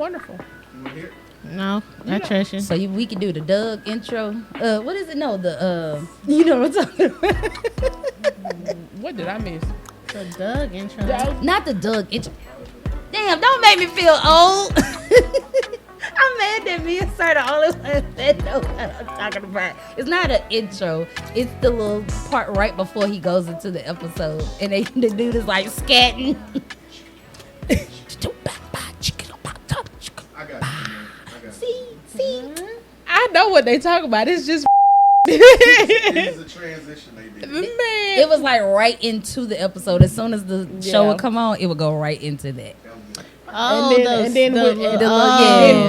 wonderful. You want to hear it? No, I trust you. So we could do the Doug intro. What is it? No, the you know what I'm talking about. What did I miss? The Doug intro. Not the Doug intro. Damn, don't make me feel old. I'm mad that me and Sir the only one that know what I'm talking about. It's not an intro. It's the little part right before he goes into the episode. And the dude is like scatting. I got you. See? I know what they talk about. It's just It was a transition they did. man. It was like right into the episode. As soon as the show would come on, it would go right into that. Oh, and then the with little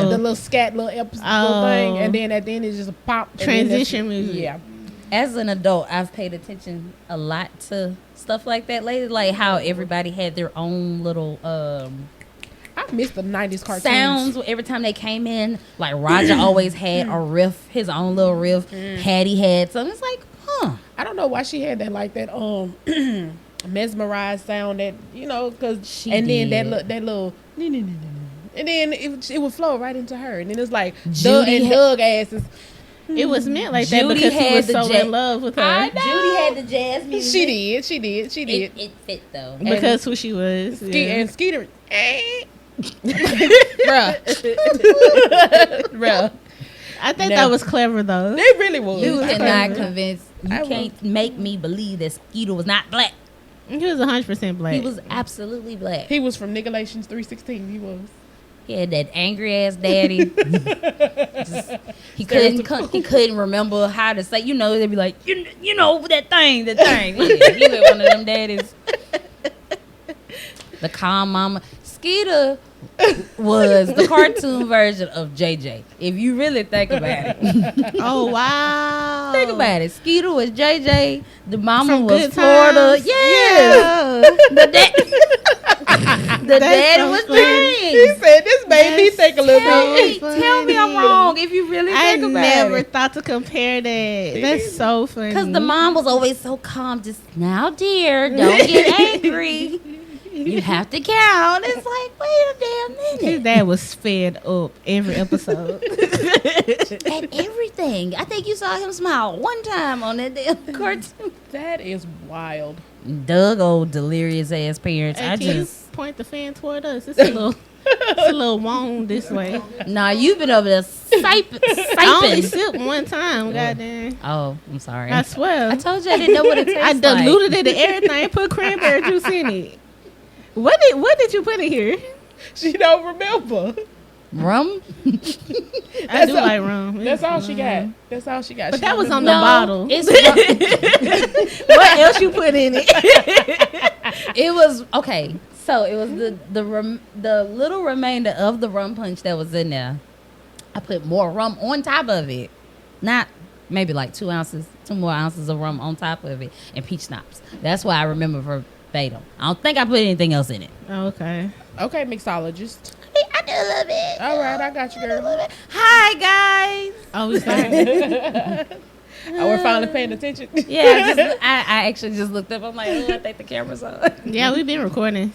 the little scat little episode little thing, and then at the end it's just a pop transition music. Yeah. As an adult, I've paid attention a lot to stuff like that lately, like how everybody had their own little I miss the 90s cartoons. sounds every time they came in. Like Roger always had a riff, his own little riff. Hattie had something. It's like, I don't know why she had that like that mesmerized sound that because She and then did. that little and then it would flow right into her, and then it's like Judy Doug asses. It was meant like that Judy because he had was the so in love with her. I know. Judy had the jazz music. She did. It fit though. Because who she was. And Skeeter, bruh. I think that was clever though. They really was. You I cannot was- convince. You I can't make me believe that Skeeter was not black. He was 100% black. He was absolutely black. He was from Nigalations 316. He was. He had that angry ass daddy. He couldn't remember how to say. They'd be like, you know that thing. Yeah, he was one of them daddies. The calm mama. Skeeter was the cartoon version of JJ. If you really think about it. Oh, wow. Think about it. Skeeter was JJ. The mama From was Good Florida. Times. Yeah. The daddy so was funny. He James. said, "This made me think a little bit." Tell me I'm wrong if you really I think about never it. thought to compare that. That's so funny. Because the mom was always so calm. Just, now, dear, don't get angry. You have to count. It's like, wait a damn His minute. dad was fed up every episode. At everything. I think you saw him smile one time on that damn cartoon. That is wild. Doug, old delirious ass parents. Hey, I can you just... point the fan toward us. It's a little wound this way. Nah, you've been over there siping. I only sipped one time, goddamn. Oh, I'm sorry. I swear. I told you I didn't know what it tastes I like. diluted it and everything, put cranberry juice in it. What did you put in here? She don't remember. Rum? I do like rum. That's all she got. That's all she got. But She that don't was on remember. the bottle. It's What else you put in it? it was okay. So it was the little remainder of the rum punch that was in there. I put more rum on top of it, not maybe like 2 more ounces of rum on top of it, and peach schnapps. That's why I remember verbatim. I don't think I put anything else in it. Okay. Okay, mixologist. I do a little bit. All right, I got you, girl. Hi guys. Oh, we started. Oh, we're finally paying attention. Yeah, I actually just looked up. I'm like, oh, I think the camera's on. Yeah, we've been recording.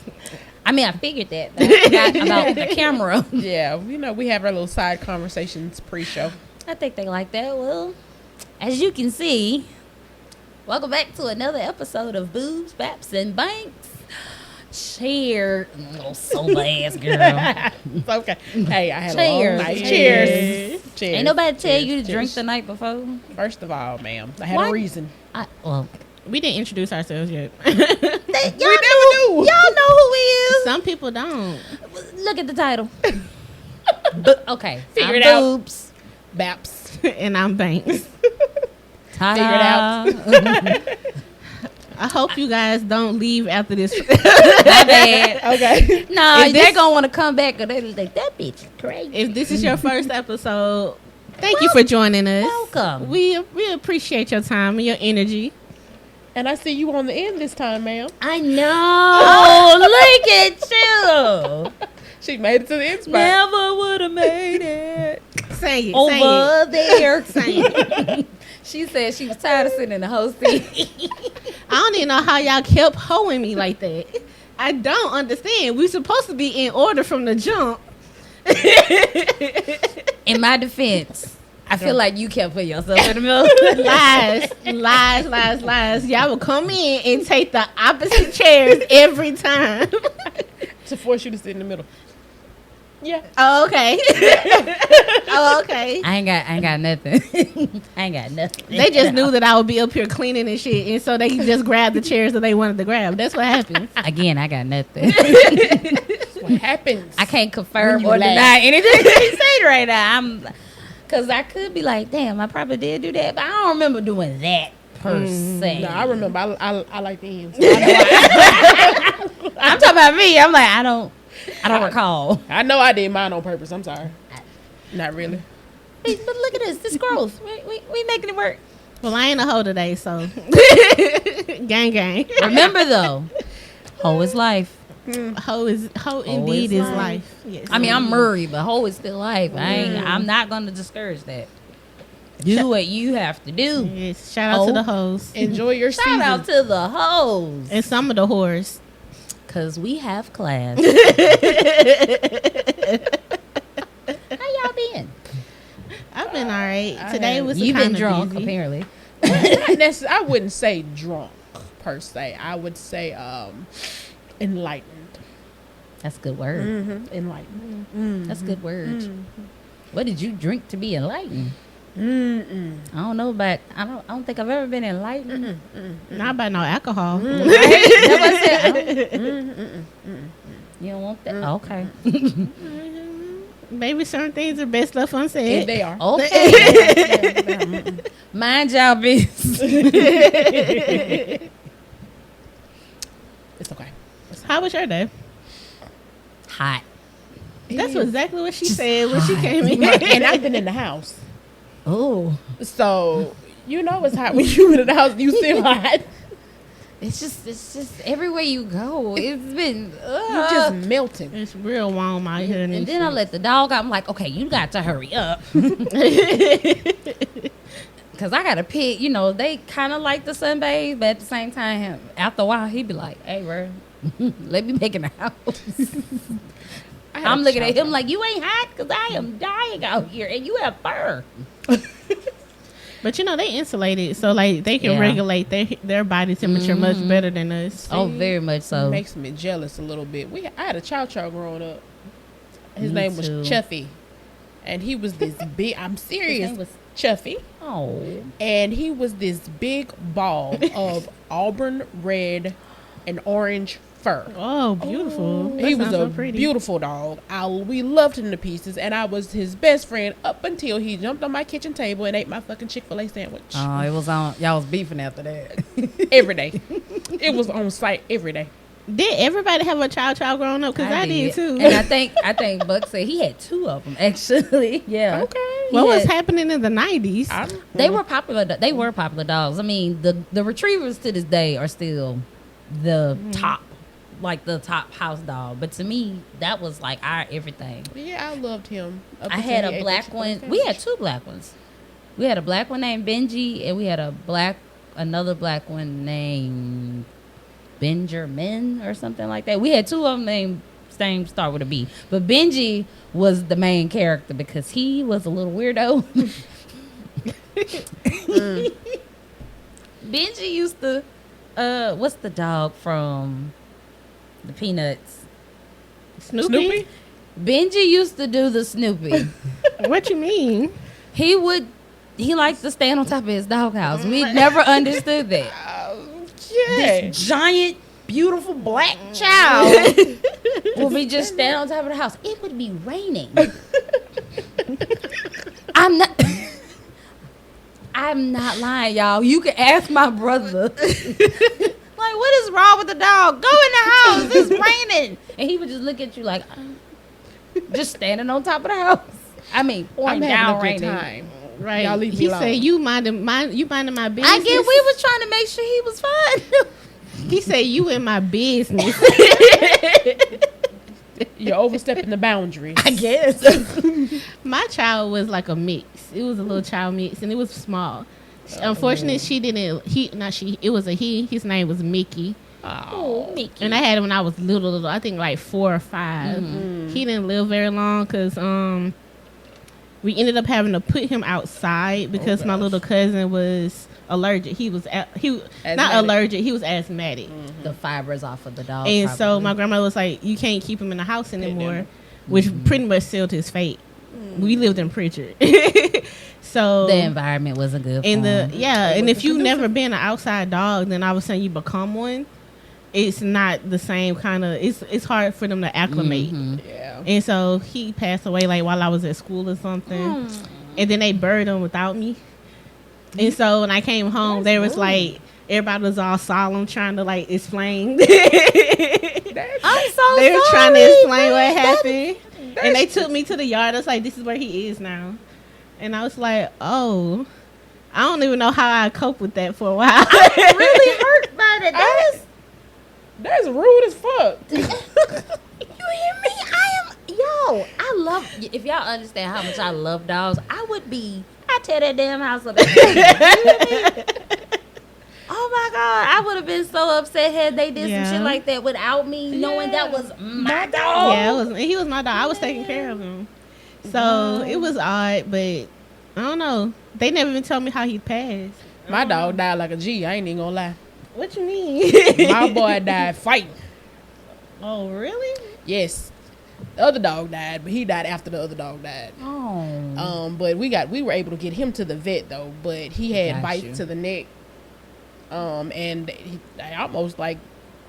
I mean, I figured that, but I forgot about the camera. Yeah, we have our little side conversations pre-show. I think they like that. Well, as you can see, welcome back to another episode of Boobs, BAPs, and Banks. Cheers. Oh, sober ass girl. It's okay. Hey, I had a Cheers. long night. Cheers. Cheers. Ain't nobody tell you to Cheers. drink the night before. First of all, ma'am, I had What? a reason. Well, We didn't introduce ourselves yet. y'all We never knew. Y'all know who he is. Some people don't. Look at the title. Okay. Figure I'm it out. Boobs. Baps. And I'm Banks. Ta-da. I hope you guys don't leave after this. My bad. Okay. No, If they're this- gonna want to come back and they're like, that bitch is crazy. If this is your first episode, thank you for joining us. Welcome. We appreciate your time and your energy. And I see you on the end this time, ma'am. I know. Look at you. She made it to the end spot. Never would have made it Say it. over there. Say it. She said she was tired of sitting in the host seat. I don't even know how y'all kept hoeing me like that. I don't understand. We supposed to be in order from the jump. In my defense, I feel like you kept putting yourself in the middle. lies. Y'all would come in and take the opposite chairs every time. To force you to sit in the middle. Yeah. Oh, okay. Oh, okay. I ain't got nothing. I ain't got nothing. They just knew that I would be up here cleaning and shit, and so they just grabbed the chairs that they wanted to grab. That's what happened. Again, I got nothing. That's what happens. I can't confirm When or you laugh. deny anything they say right now. Because I could be like, damn, I probably did do that, but I don't remember doing that per se. No, I remember. I like the ends. I'm talking about me. I'm like, I don't recall. I know I did mine on purpose. I'm sorry. Not really. Hey, but look at this growth. We making it work. Well, I ain't a hoe today, so gang. Remember though, hoe is life. Hoe indeed is life. Yes. I mean, I'm Murray, but hoe is still life. I'm not gonna discourage that. Do what you have to do. Yes. Shout out to the hoes Enjoy your Shout season. out to the hoes. and some of the whores. Cause we have class. How y'all been? I've been all right. Today was You've been kinda drunk, busy. apparently. I wouldn't say drunk per se. I would say enlightened. That's a good word. Enlightened. That's a good word. What did you drink to be enlightened? I don't know, but I don't think I've ever been enlightened. Not by no alcohol. Right? That's what I said. You don't want that? Okay. Maybe certain things are best left If unsaid. they are. Okay. Mind y'all business. It's okay. How was your day? Hot. That's exactly what she said when she came in. And I've been in the house. Oh. So, you know it's hot when you're in the house. You still hot. It's just everywhere you go. It's been You just melting. It's real warm out here. and then I let the dog out. I'm like, okay, you got to hurry up. Cause I got a pit, they kind of like the sunbathe, but at the same time, after a while, he'd be like, "Hey, bro, let me make in the house." I'm looking at him like, "You ain't hot, cause I am dying out here, and you have fur." But they insulated, so like they can Yeah. regulate their body temperature much better than us. Oh, very much so. Makes me jealous a little bit. I had a chow growing up. His Me name was too. Chuffy. And he was this big, I'm serious, name was- Chuffy. Oh, And he was this big ball of auburn red and orange fur. Oh, beautiful! That He was sounds a so pretty. beautiful dog. We loved him to pieces, and I was his best friend up until he jumped on my kitchen table and ate my fucking Chick-fil-A sandwich it was on. Y'all was beefing after that. every day. It was on site every day. Did everybody have a child growing up? Because I did too. And I think Buck said he had 2 of them actually. Yeah. Okay. What was had- happening in the 90s? They were popular. They were popular dogs. I mean, the retrievers to this day are still the top, like the top house dog. But to me, that was like our everything. Yeah, I loved him. Up I until had he a ate black the Chick-fil-A one. We had sandwich. 2 black ones. We had a black one named Benji, and we had another black one named Benjamin or something like that. We had 2 of them named same start with a B. But Benji was the main character because he was a little weirdo. Benji used to what's the dog from the Peanuts? Snoopy? Benji used to do the Snoopy. What you mean? He liked to stand on top of his doghouse. We never understood that. Yeah. This giant, beautiful black child would be just standing on top of the house. It would be raining. I'm not lying, y'all. You can ask my brother. Like, what is wrong with the dog? Go in the house. It's raining. And he would just look at you like, just standing on top of the house. I mean, pouring I'm down having a good raining. time. Right. Y'all leave me He alone. said you minding my business. I get we was trying to make sure he was fine. He said you in my business. You're overstepping the boundaries. I guess. My child was like a mix. It was a little child mix, and it was small. Unfortunately, she didn't. It was a he. His name was Mickey. Oh, Mickey. And I had him when I was little. I think like 4 or 5. He didn't live very long because we ended up having to put him outside because my little cousin was allergic. He was not Asthmatic. allergic. He was asthmatic. The fibers off of the dog. And so probably. my grandma was like, you can't keep him in the house anymore, which pretty much sealed his fate. We lived in Pritchard. So the environment wasn't good for and him. and if you've never been an outside dog, then all of a sudden you become one. It's not the same kind of. It's hard for them to acclimate. Yeah. And so he passed away like while I was at school or something. And then they buried him without me. And so when I came home, they was like, everybody was all solemn trying to like explain. I'm so They were sorry. trying to explain what happened. And they took me to the yard. I was like, this is where he is now. And I was like, oh, I don't even know how I cope with that for a while. Really hurt by that. That's rude as fuck. You hear me? I love. If y'all understand how much I love dogs, I tear that damn house up. You hear me? Oh my God, I would have been so upset had they did some shit like that without me knowing that was my dog. Yeah, he was my dog. I was taking care of him. So it was odd, but I don't know. They never even told me how he passed. My dog died like a G. I ain't even gonna lie. What you mean? My boy died fighting. Oh, really? Yes. The other dog died, but he died after the other dog died. Oh. But we were able to get him to the vet though, but he had Got bites you. to the neck. And I almost like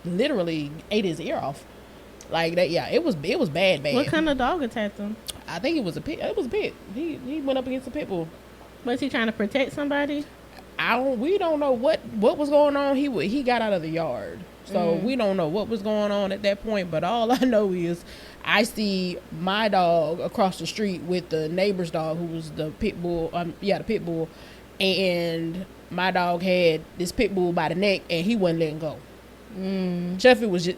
literally ate his ear off. Like that, yeah, it was bad. What kind of dog attacked him? I think it was a pit. It was a pit. He went up against a pit bull. Was he trying to protect somebody? We don't know what was going on. He got out of the yard, so we don't know what was going on at that point. But all I know is I see my dog across the street with the neighbor's dog, who was the pit bull. The pit bull, and my dog had this pit bull by the neck, and he wasn't letting go. Jeffy was just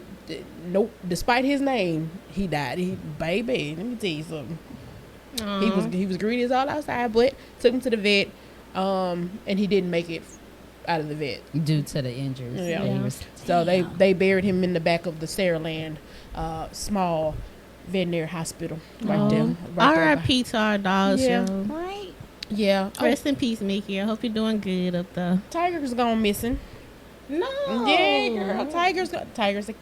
nope. Despite his name, he died. Baby, let me tell you something. He was greedy as all outside, but took him to the vet. And he didn't make it out of the vet Due to the injuries. Yeah. So they buried him in the back of the Saraland small veterinary hospital right there. R.I.P. to our dogs, Yeah. yo. Right. Yeah. Rest in peace, Mickey. I hope you're doing good up there. Tiger's gone missing. No. Yeah, girl. Tiger's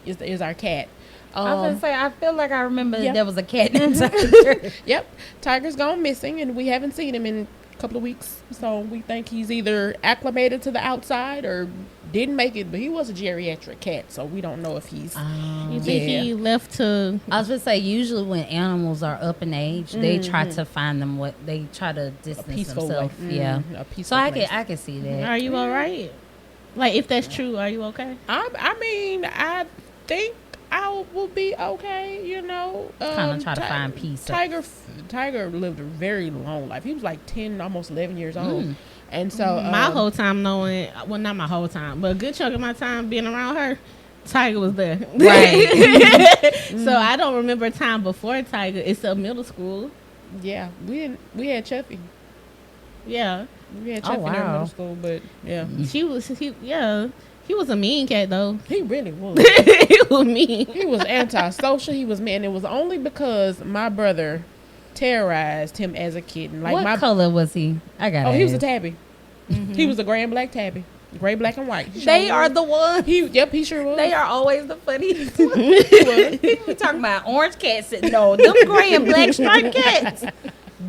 is our cat. I was gonna say, I feel like I remember Yeah. there was a cat named Tiger. Yep. Tiger's gone missing, and we haven't seen him in a couple of weeks. So we think he's either acclimated to the outside or didn't make it. But he was a geriatric cat, so we don't know if he's. You think he left to... I was gonna say, usually when animals are up in age, they try to find them they try to distance peaceful themselves. way. Yeah. A peaceful So I place. can see that. Are you all right? Like, if that's true, are you okay? I mean, I think I will be okay. You know, Kind of try to find peace. Tiger lived a very long life. He was like 10, almost 11 years old, and so My whole time knowing... Well, not my whole time, but a good chunk of my time being around her, Tiger was there. Right. So I don't remember a time before Tiger. It's a middle school. yeah, we had Chuffy. Yeah. We had Oh, Chuffy in our wow. middle school, but yeah, He was a mean cat, though. he really was. He was mean. He was antisocial. He was mean. It was only because my brother terrorized him as a kitten. Like What color was he? I got. Oh, he was a tabby. He was a gray and black tabby. Gray, black, and white. They are the ones. He sure was. They are always the funniest ones. People talking about orange cats. No, them gray and black striped cats.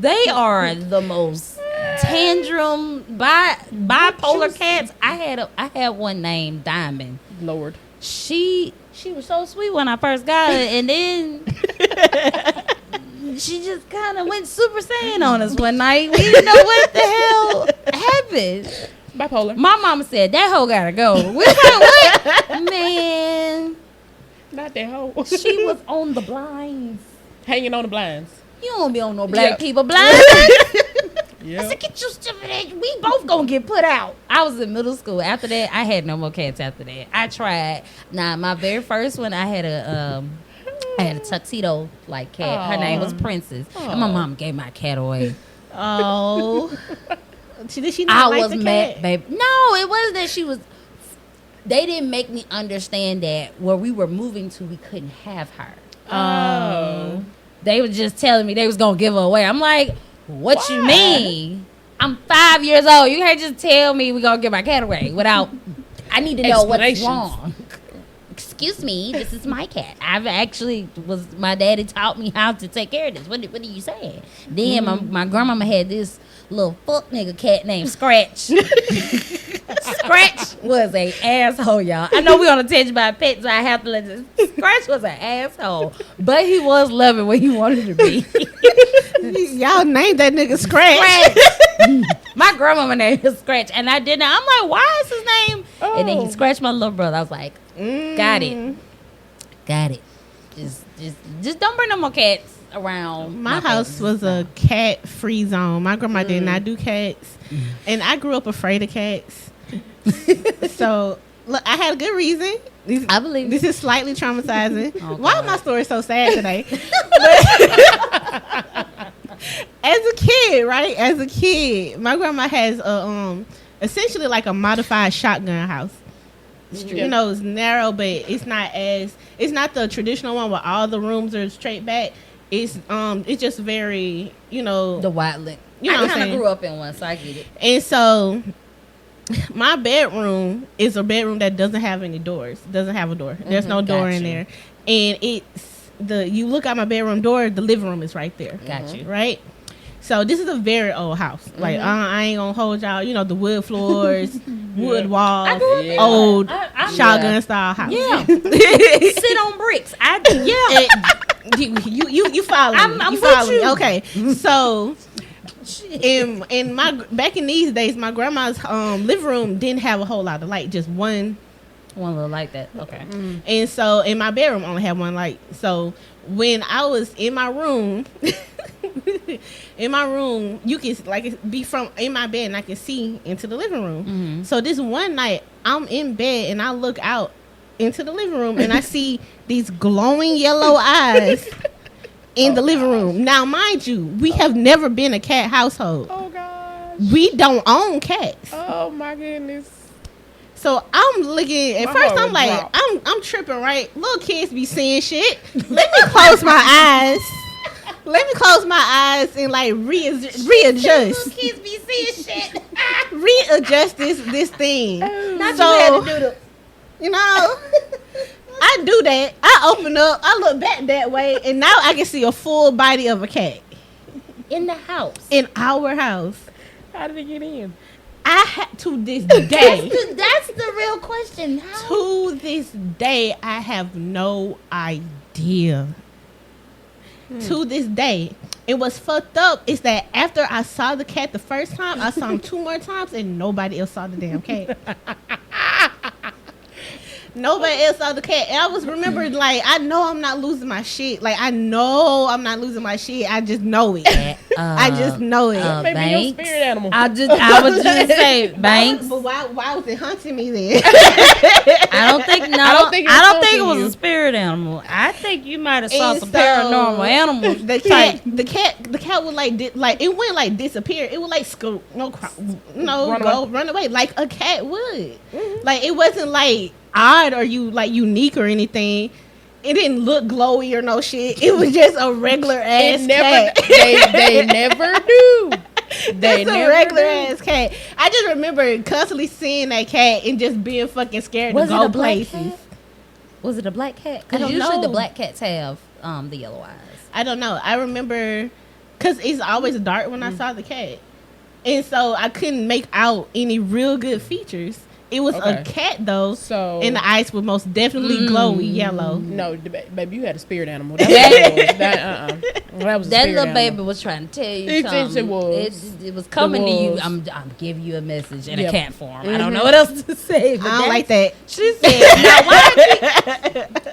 They are the most tantrum bipolar cats. I had one named Diamond. Lord. She was so sweet when I first got her, and then she just kind of went Super Saiyan on us one night. We didn't know what the hell happened. Bipolar. My mama said that hoe gotta go. We was like, what? Man, Not that hoe. she was on the blinds. Hanging on the blinds. You don't be on no black Yep. people blinds. Yeah. I said, get your stupid ass. We both gonna get put out. I was in middle school. After that, I had no more cats after that. I tried. Now, my very first one, I had a tuxedo like cat. Her name was Princess. And my mom gave my cat away. Oh. Did she I not like was the mad, cat? baby. No, it wasn't that she was. they didn't make me understand that where we were moving to, we couldn't have her. Oh. They were just telling me they was gonna give her away. I'm like, what you mean? I'm 5 years old. You can't just tell me we gonna give my cat away without. I need to know what's wrong. Excuse me, this is my cat. I've actually my daddy taught me how to take care of this. What are you saying? Then my grandmama had this little fuck nigga cat named Scratch. Scratch was a asshole, y'all. I know we're on a tangent about pets, so I have to let this. Scratch was an asshole, but he was loving what he wanted to be. Y'all named that nigga Scratch. My grandmama named him Scratch, and I didn't. I'm like, why is his name? Oh. And then he scratched my little brother. I was like, got it. Just don't bring no more cats around. My house was a cat-free zone. My grandma did not do cats, and I grew up afraid of cats. So, look, I had a good reason. I believe this is slightly traumatizing. Oh, why is my story so sad today? As a kid, right? As a kid, my grandma has essentially like a modified shotgun house. You know, it's narrow, but it's not the traditional one where all the rooms are straight back. It's just very, you know, the wildling. You know, I kind of grew up in one, so I get it. And so, my bedroom is a bedroom that doesn't have any doors. Doesn't have a door. There's no door in there, and you look at my bedroom door. The living room is right there. Got you. Right. So this is a very old house. Like I ain't gonna hold y'all. You know, the wood floors, wood walls, old shotgun style house. Yeah. Sit on bricks. You follow me. I'm you follow with me. you. Okay. So in back in these days, my grandma's living room didn't have a whole lot of light, just one little light. That okay. And so in my bedroom only had one light. So when I was in my room, you can like be from in my bed and I can see into the living room. So this one night I'm in bed and I look out into the living room and I see these glowing yellow eyes in the living room. Now, mind you, we have never been a cat household. Oh gosh. We don't own cats. Oh my goodness. So I'm looking. At first, I'm like, I'm tripping, right? Little kids be seeing shit. Let me close my eyes. Let me close my eyes and like readjust. Little kids be seeing shit. Readjust this thing. Not so, you had to do the. You know, I do that. I open up. I look back that way, and now I can see a full body of a cat in the house. In our house. How did it get in? I had to this day. That's the real question. How? To this day, I have no idea. To this day. And what's fucked up is that after I saw the cat the first time, I saw him 2 more times and nobody else saw the damn cat. Nobody else saw the cat. And I was remembering, like, I know I'm not losing my shit. Like, I know I'm not losing my shit. I just know it. I just know it. Maybe Banks. your spirit animal. I was just say Banks. But why was it hunting me then? I don't think it was you. a spirit animal. I think you might have saw And some so, paranormal animals. The cat would like it wouldn't like disappear. It would like run away like a cat would. Like it wasn't like odd or unique or anything. It didn't look glowy or no shit. It was just a regular ass cat. They never do. That's a regular ass cat. I just remember constantly seeing that cat and just being fucking scared to go places. Was it a black cat? I don't Because usually know. the black cats have the yellow eyes. I don't know. I remember because it's always dark when I saw the cat, and so I couldn't make out any real good features. It was a cat though, and the eyes were most definitely glowy yellow. No, baby, you had a spirit animal. That's what it was. That was a That spirit little baby animal. was trying to tell you It something. was. It was coming to you. I'm giving you a message in a cat form. I don't know what else to say. But I don't like that. She said, "Now why?"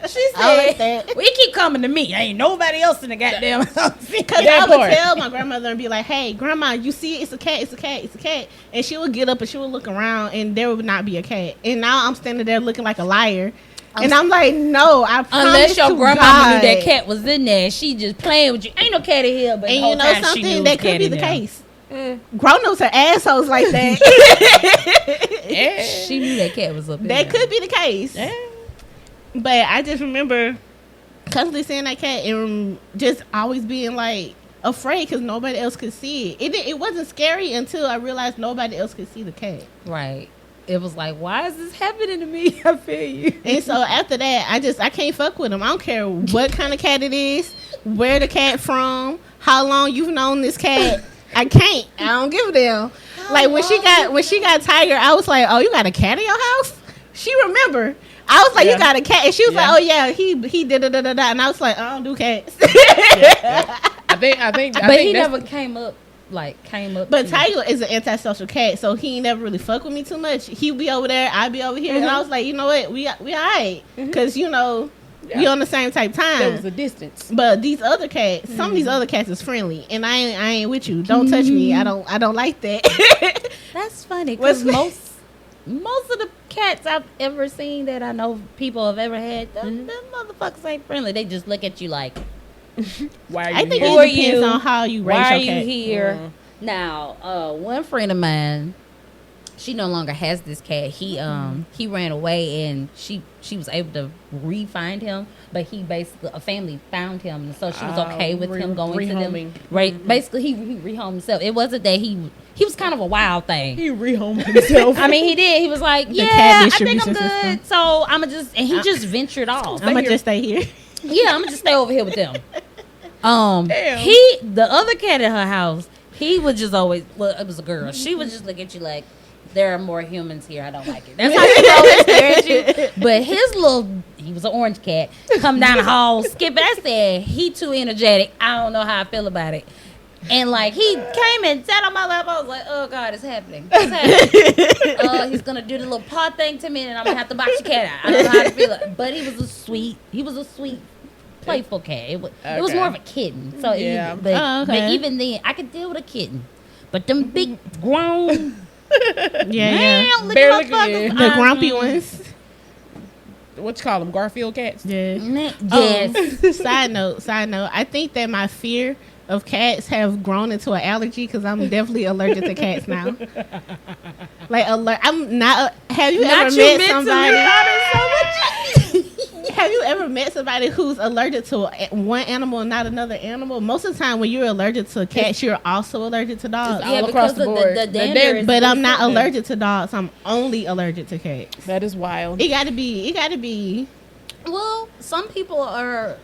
She said, I like that. "We keep coming to me. Ain't nobody else in the goddamn house." Because I would tell my grandmother and be like, "Hey, grandma, you see it? It's a cat. It's a cat. It's a cat." And she would get up and she would look around, and there would not be a cat. And now I'm standing there looking like a liar. And I'm like, no, I promise Unless your to grandma God. knew that cat was in there, she just playing with you. Ain't no cat in here, but And you know something, that could be the case. Grown-ups are assholes like that. Yeah. She knew that cat was up in That there. could be the case. Yeah. But I just remember constantly seeing that cat and just always being like afraid because nobody else could see it. It wasn't scary until I realized nobody else could see the cat. Right. It was like, why is this happening to me? I feel you. And so after that, I can't fuck with him. I don't care what kind of cat it is, where the cat from, how long you've known this cat. I can't. I don't give a damn. Like when she got Tiger, I was like, oh, you got a cat in your house? She remember. I was like, Yeah. you got a cat, and she was Yeah. like, oh yeah, he did da da da da, and I was like, I don't do cats. I think. But he never came up. But Tiger is an antisocial cat, so he ain't never really fuck with me too much. He'd be over there, I'd be over here, and I was like, you know what, we all right, because you know we on the same type time. There was a distance. But these other cats, some of these other cats is friendly, and I ain't with you. Don't touch me. I don't like that. That's funny because most of the cats I've ever seen that I know people have ever had, them motherfuckers ain't friendly. They just look at you like, Why are you I think here? Who are it depends you? on how you raise why are your you cat. here? Now, one friend of mine, she no longer has this cat. He ran away, and she was able to re-find him, but he basically, a family found him, and so she was okay with him going to rehoming. them. Right, basically he rehomed himself. It wasn't that he was kind of a wild thing. He rehomed himself. I mean, he did. He was like, The yeah, cat I think I'm distribution good. system. So I'm gonna just, and he just ventured off. I'm gonna just stay here. Yeah, I'm gonna just stay over here with them. Damn. The other cat at her house, he would just always, well, it was a girl. She would just look at you like, there are more humans here. I don't like it. That's how she always stare at you. But he was an orange cat, come down the hall, skip. I said, he too energetic. I don't know how I feel about it. And like he came and sat on my lap. I was like, oh God, it's happening. It's happening. He's gonna do the little paw thing to me, and I'm gonna have to box your cat out. I don't know how to feel it. But he was a sweet, playful cat. It was Okay. more of a kitten. So Yeah. but Okay. even then, I could deal with a kitten. But them big grown, Yeah. look Barely at motherfuckers. good. The grumpy ones. What you call them? Garfield cats? Yeah. Yes. Side note. I think that my fear of cats have grown into an allergy because I'm definitely allergic to cats now. Like I'm not. Have you ever met somebody? Have you ever met somebody who's allergic to one animal and not another animal? Most of the time, when you're allergic to cats, you're also allergic to dogs. all across the board. The The dander dan- is But I'm not different. allergic to dogs. I'm only allergic to cats. That is wild. It gotta be. Well, some people are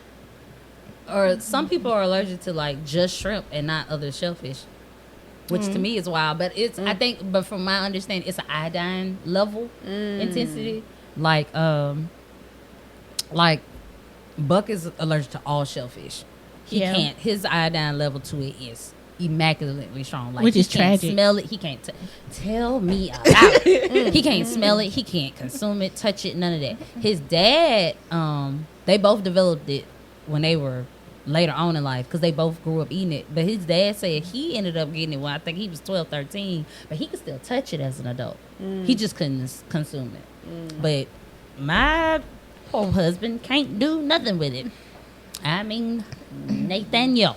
allergic to like just shrimp and not other shellfish, which to me is wild. But it's I think, but from my understanding, it's an iodine level intensity. Like Buck is allergic to all shellfish. He Yeah. can't. His iodine level to it is immaculately strong. Like Which he is can't tragic. smell it. He can't tell me about it. He can't smell it. He can't consume it, touch it, none of that. His dad, they both developed it when they were later on in life because they both grew up eating it. But his dad said he ended up getting it when I think he was 12, 13, but he could still touch it as an adult. He just couldn't consume it. But my poor husband can't do nothing with it. I mean, Nathaniel.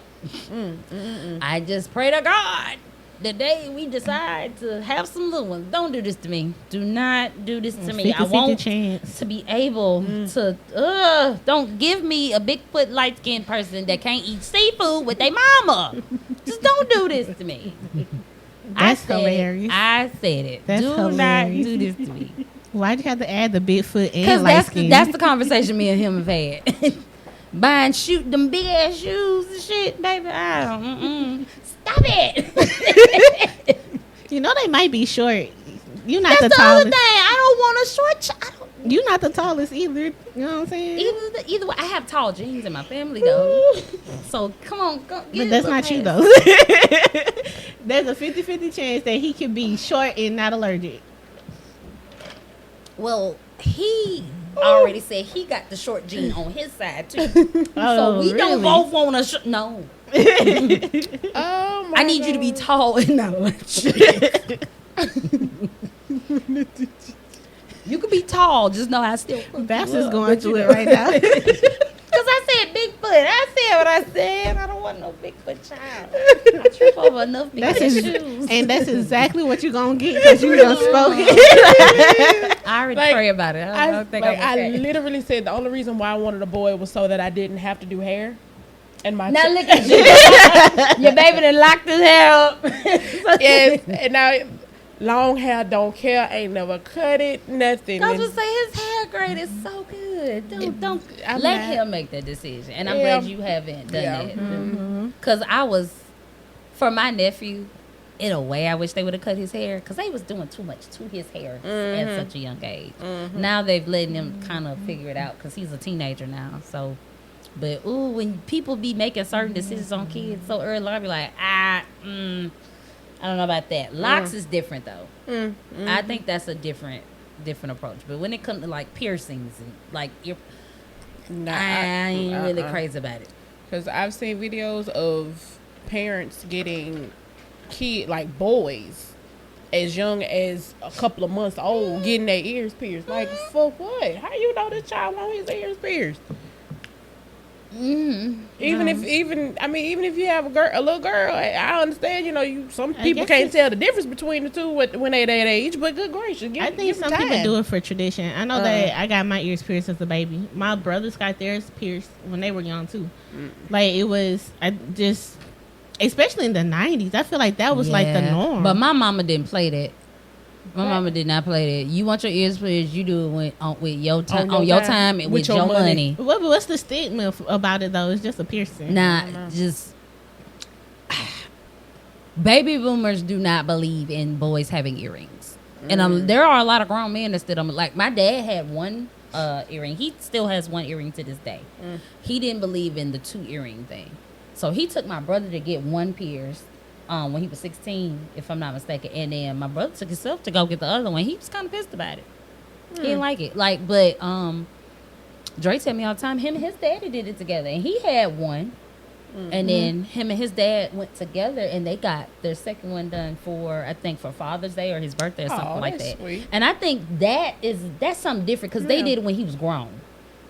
I just pray to God the day we decide to have some little ones. Don't do this to me. Do not do this to me. I 50-50 want chance. to be able to. Don't give me a Bigfoot light skinned person that can't eat seafood with their mama. Just don't do this to me. That's I said hilarious. It. I said it. That's do hilarious. not do this to me. Why'd you have to add the Bigfoot Because and light skin? that's the conversation me and him have had. Buying them big ass shoes and shit, baby. I don't. Stop it. You know they might be short. You're not That's the the other tallest. thing. I don't want a short child. You're not the tallest either. You know what I'm saying? Either way, I have tall genes in my family though. So come on, go, But that's not you though. There's a 50-50 chance that he could be short and not allergic. Well, he already said he got the short gene on his side too. Oh, So we don't really? both want a no. Oh my I need you to be tall and not allergic. You could be tall, just know I still. Bass is going through it right now. Because I said Bigfoot foot. I said what I said. I don't want no Bigfoot child. I trip over enough Bigfoot shoes. And that's exactly what you're gonna get because you done spoke it. I already Like, pray about it. I don't think I'm I okay. literally said the only reason why I wanted a boy was so that I didn't have to do hair. And my Now look at you. Your baby done locked his hair up. yes, and now long hair, don't care, ain't never cut it, nothing. I was And- gonna say his hair grade is so good. Don't I'm let not- him make that decision. And I'm Yeah. glad you haven't done Yeah. that. Cause I was, for my nephew, in a way, I wish they would have cut his hair because they was doing too much to his hair at such a young age. Now they've letting him kind of figure it out because he's a teenager now. So, but when people be making certain decisions on kids so early, I'll be like, I don't know about that. Locks is different though. I think that's a different approach. But when it comes to like piercings and like Nah, I ain't really crazy about it. Because I've seen videos of parents getting like boys as young as a couple of months old getting their ears pierced. Like, for what? How you know this child want his ears pierced? Even if you have a little girl, I understand. You know, some people can't tell the difference between the two when they that age. But good gracious, I think some people do it for tradition. I know that I got my ears pierced as a baby. My brothers got theirs pierced when they were young too. Like it was, especially in the 90s. I feel like that was like the norm. But my mama didn't play that. My mama did not play that. You want your ears pierced, you do it with your time, on your time and with your money. What's the stigma about it though? It's just a piercing. Just baby boomers do not believe in boys having earrings, and there are a lot of grown men that still don't. Like my dad had one earring. He still has one earring to this day. He didn't believe in the 2 earring thing, so he took my brother to get one pierced. When he was 16, if I'm not mistaken. And then my brother took himself to go get the other one. He was kind of pissed about it. He didn't like it. But Dre tell me all the time, him and his daddy did it together. And he had one. And then him and his dad went together and they got their second one done for Father's Day or his birthday or something like that. Sweet. And I think that's something different because they did it when he was grown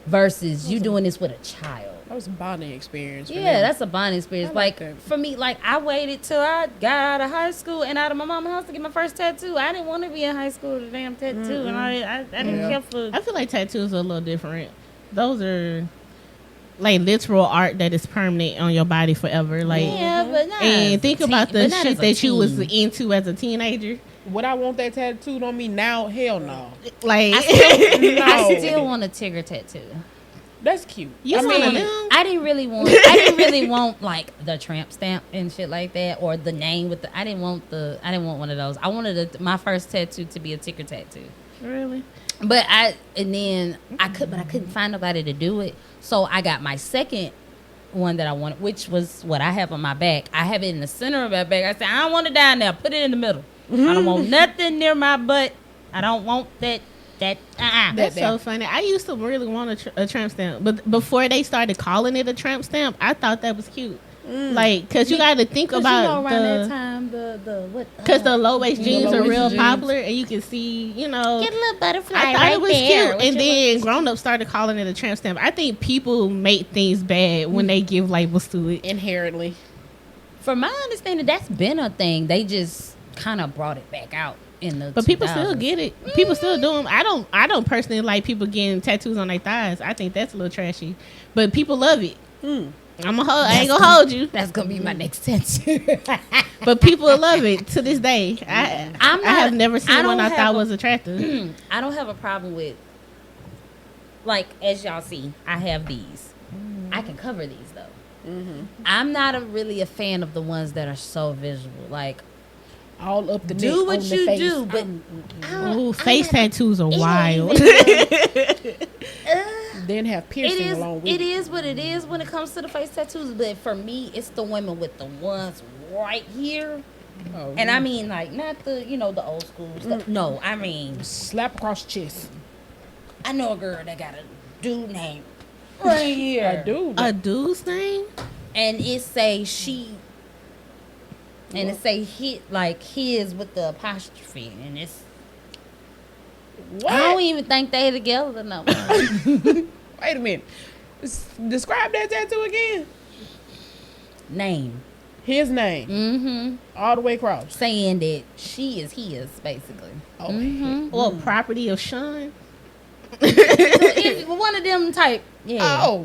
versus you doing this with a child. That was a bonding experience. For them. That's a bonding experience. I like that. For me, I waited till I got out of high school and out of my mama's house to get my first tattoo. I didn't want to be in high school with a damn tattoo, and I didn't care for. I feel like tattoos are a little different. Those are like literal art that is permanent on your body forever. Like, but not and think about the shit that you was teen. into as a teenager. Would I want that tattooed on me now? Hell no. Like, I still want a Tigger tattoo. That's cute. I didn't really want like the tramp stamp and shit like that, or the name with the. I didn't want one of those. I wanted my first tattoo to be a Tigger tattoo. Really? But I couldn't find nobody to do it. So I got my second one that I wanted, which was what I have on my back. I have it in the center of my back. I said, I don't want it down there. Put it in the middle. I don't want nothing near my butt. I don't want that. That's so funny. I used to really want a tramp stamp, but before they started calling it a tramp stamp, I thought that was cute. Like, cause you got to think about around that time because the low waist jeans are real jeans. popular, and you can see, get a little butterfly. I thought right it was there. cute, and then grown ups started calling it a tramp stamp. I think people make things bad when they give labels to it. Inherently. From my understanding, that's been a thing. They just kind of brought it back out in the. But people still get it. People still do them. I don't personally like people getting tattoos on their thighs. I think that's a little trashy, but people love it. I ain't gonna hold you. That's gonna be my next tattoo. But people love it to this day. I have never seen one I thought was attractive. I don't have a problem with, like, as y'all see, I have these. I can cover these though. I'm not really a fan of the ones that are so visual. Like, all up the do neck, what on the you face. do, but Ooh, face tattoos are wild. Then have piercing along with it is what it is when it comes to the face tattoos. But for me, it's the women with the ones right here. Oh, And I mean, like, not the, the old school stuff. No, I mean, slap across chest. I know a girl that got a dude name right here. A dude's name? And it say she. And it say his with the apostrophe. And it's. What? I don't even think they together no more. Wait a minute. Describe that tattoo again. Name. His name. Mm-hmm. All the way across. Saying that she is his, basically. Oh, Mm-hmm. Or property of Sean. One of them type. Yeah. Oh,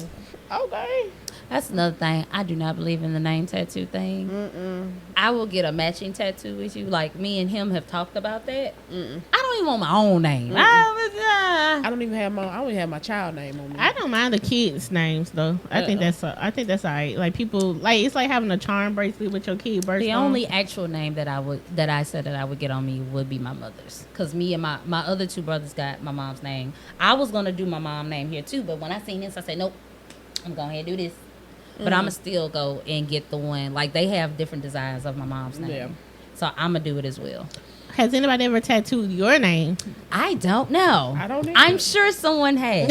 okay. That's another thing. I do not believe in the name tattoo thing. I will get a matching tattoo with you. Like, me and him have talked about that. I don't even want my own name. I don't even have my. I only have my child name on me. I don't mind the kids' names though. I think that's alright. Like people, like it's like having a charm bracelet with your kid birthday. The only actual name that I said that I would get on me would be my mother's, because me and my other two brothers got my mom's name. I was gonna do my mom's name here too, but when I seen this, I said nope. I'm going ahead and do this. But I'ma still go and get the one. Like, they have different designs of my mom's name, Yeah. so I'ma do it as well. Has anybody ever tattooed your name? I don't know. I don't either. I'm sure someone has.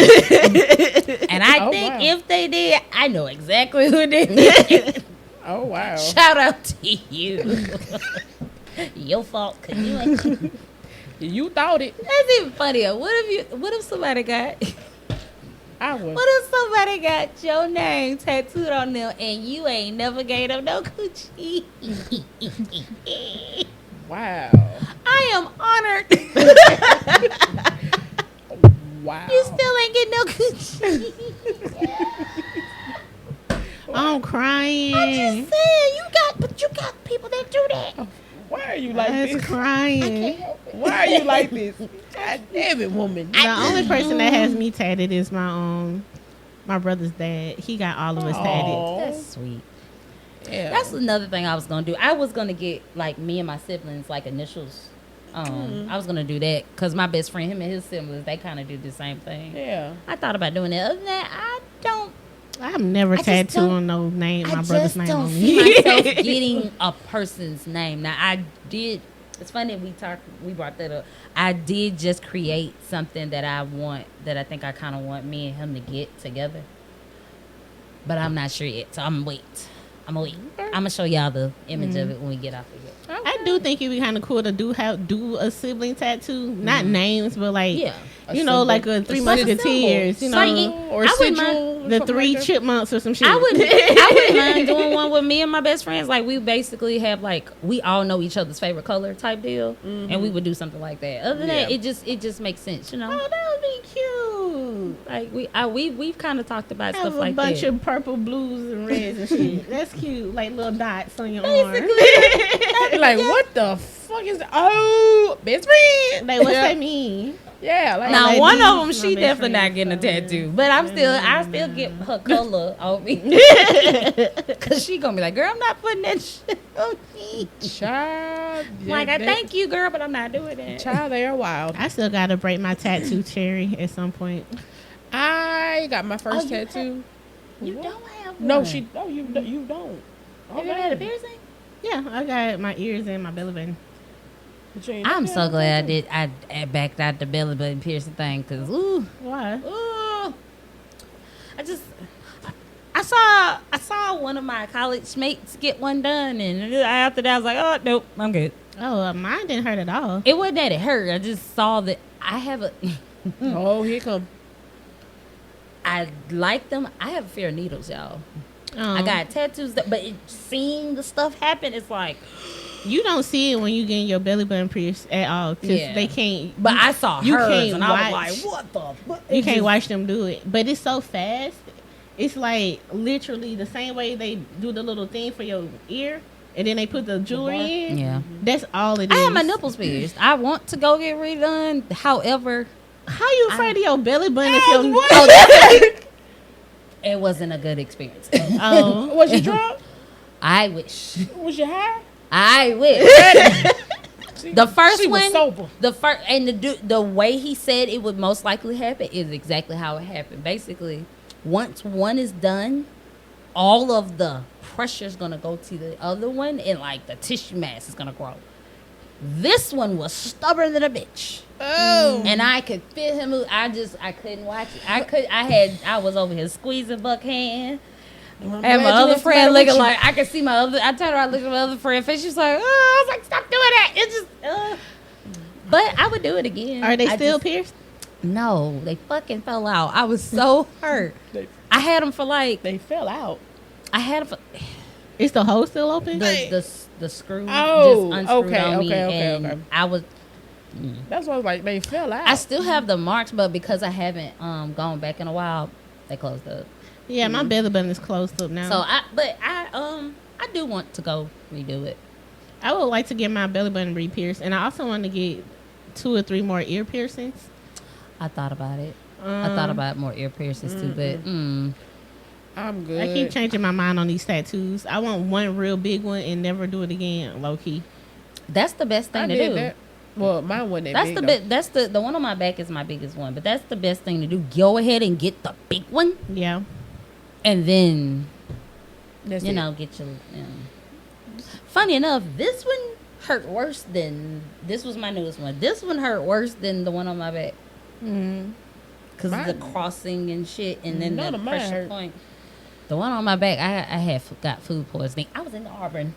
And I Oh, think wow. if they did, I know exactly who did it. Oh wow. Shout out to you. Your fault, 'cause you ain't. You thought it. That's even funnier. What if somebody got I was. what if somebody got your name tattooed on them and you ain't never gave them no coochie? Wow. I am honored. Wow. You still ain't getting no coochie. I'm crying. I'm just saying, you got people that do that. Why are you like That's this? crying. Why are you like this? God damn it, woman. The only person that has me tatted is my brother's dad. He got all of us tatted. Aw. That's sweet. Yeah. That's another thing I was gonna do. I was gonna get like me and my siblings like initials. I was gonna do that because my best friend, him and his siblings, they kind of do the same thing. Yeah. I thought about doing that. Other than that, I don't. I've never just tattooed no name, my I brother's just name don't on see me. myself getting a person's name. Now I did. It's funny we brought that up. I did just create something that I want, that I think I kind of want me and him to get together. But I'm not sure yet, so I'm gonna wait. I'm gonna show y'all the image of it when we get off of here. I do think it'd be kind of cool to do a sibling tattoo, not names, but like Yeah. you know, like a Three Musketeers, you know, Or I wouldn't sigil. the something Three like that. Chipmunks or some shit. I wouldn't mind doing one with me and my best friends. Like, we basically have like, we all know each other's favorite color type deal, and we would do something like that. Other than that, Yeah. it just makes sense, you know. Oh, that would be cute. Like we've kind of talked about Have stuff a like bunch that. of purple, blues, and reds and shit. That's cute, like little dots on your arm. You're like, what the fuck is that? Oh, best friend. Like, what's yeah. that mean? Yeah. Like, Now like one these of them, my she best definitely not friends, getting a so- tattoo, but I still get her color on me, cause she gonna be like, girl, I'm not putting that shit on me. child. Like, I thank you, girl, but I'm not doing that. Child, they are wild. I still gotta break my tattoo cherry at some point. I got my first you tattoo. You What? don't have one. No, you don't. Have you ever had a piercing? Yeah, I got my ears and my belly button. But you ain't I'm never so had a glad tattoo? I backed out the belly button piercing thing, because Why? I saw one of my college mates get one done, and after that I was like, oh nope, I'm good. Oh, mine didn't hurt at all. It wasn't that it hurt. I just saw that I have a Oh, here come. I like them. I have a fear of needles, y'all. Oh. I got tattoos, but seeing the stuff happen, it's like, You don't see it when you getting your belly button pierced at all because Yeah. they can't. but I saw you hers, can't and I was watch. like, what the fuck? You can't watch them do it, but it's so fast. It's like literally the same way they do the little thing for your ear, and then they put the jewelry in. Yeah. That's all it is. I have my nipples pierced. I want to go get redone. However, How you afraid of your belly button if your it wasn't a good experience. oh Was you drunk? I wish. Was you high? I wish. The first She was one, sober. the way he said it would most likely happen is exactly how it happened. Basically, once one is done, all of the pressure is gonna go to the other one, and like the tissue mass is gonna grow. This one was stubborn than a bitch. Oh. And I could feel him. I couldn't watch it. I was over here squeezing Buck hand. And my other friend looking like, I could see I turned around looking at my other friend face. She was like, oh, I was like, stop doing that. It's just, But I would do it again. Are they I still just- pierced? No, they fucking fell out. I was so hurt. I had them for like. They fell out. I had them for. Is the hole still open? The screw Oh, just unscrewed okay, on me, okay, and okay. I was. That's why I was like, they fell out. I still have the marks, but because I haven't gone back in a while, they closed up. Yeah, my belly button is closed up now. So I do want to go redo it. I would like to get my belly button re-pierced, and I also want to get 2 or 3 more ear piercings. I thought about it. I thought about more ear piercings too, but I'm good. I keep changing my mind on these tattoos. I want one real big one and never do it again, low key. that's the best thing I to did do. that. Well, mine wasn't that That's big, the though. bit. That's the one on my back is my biggest one, but that's the best thing to do. Go ahead and get the big one, Yeah. and then That's you it. know get your. Funny enough, this one hurt worse than this was my newest one. This one hurt worse than the one on my back because of the Mine- crossing and shit, and then None the of mine pressure hurt. point. The one on my back, I had got food poisoning. I was in Auburn.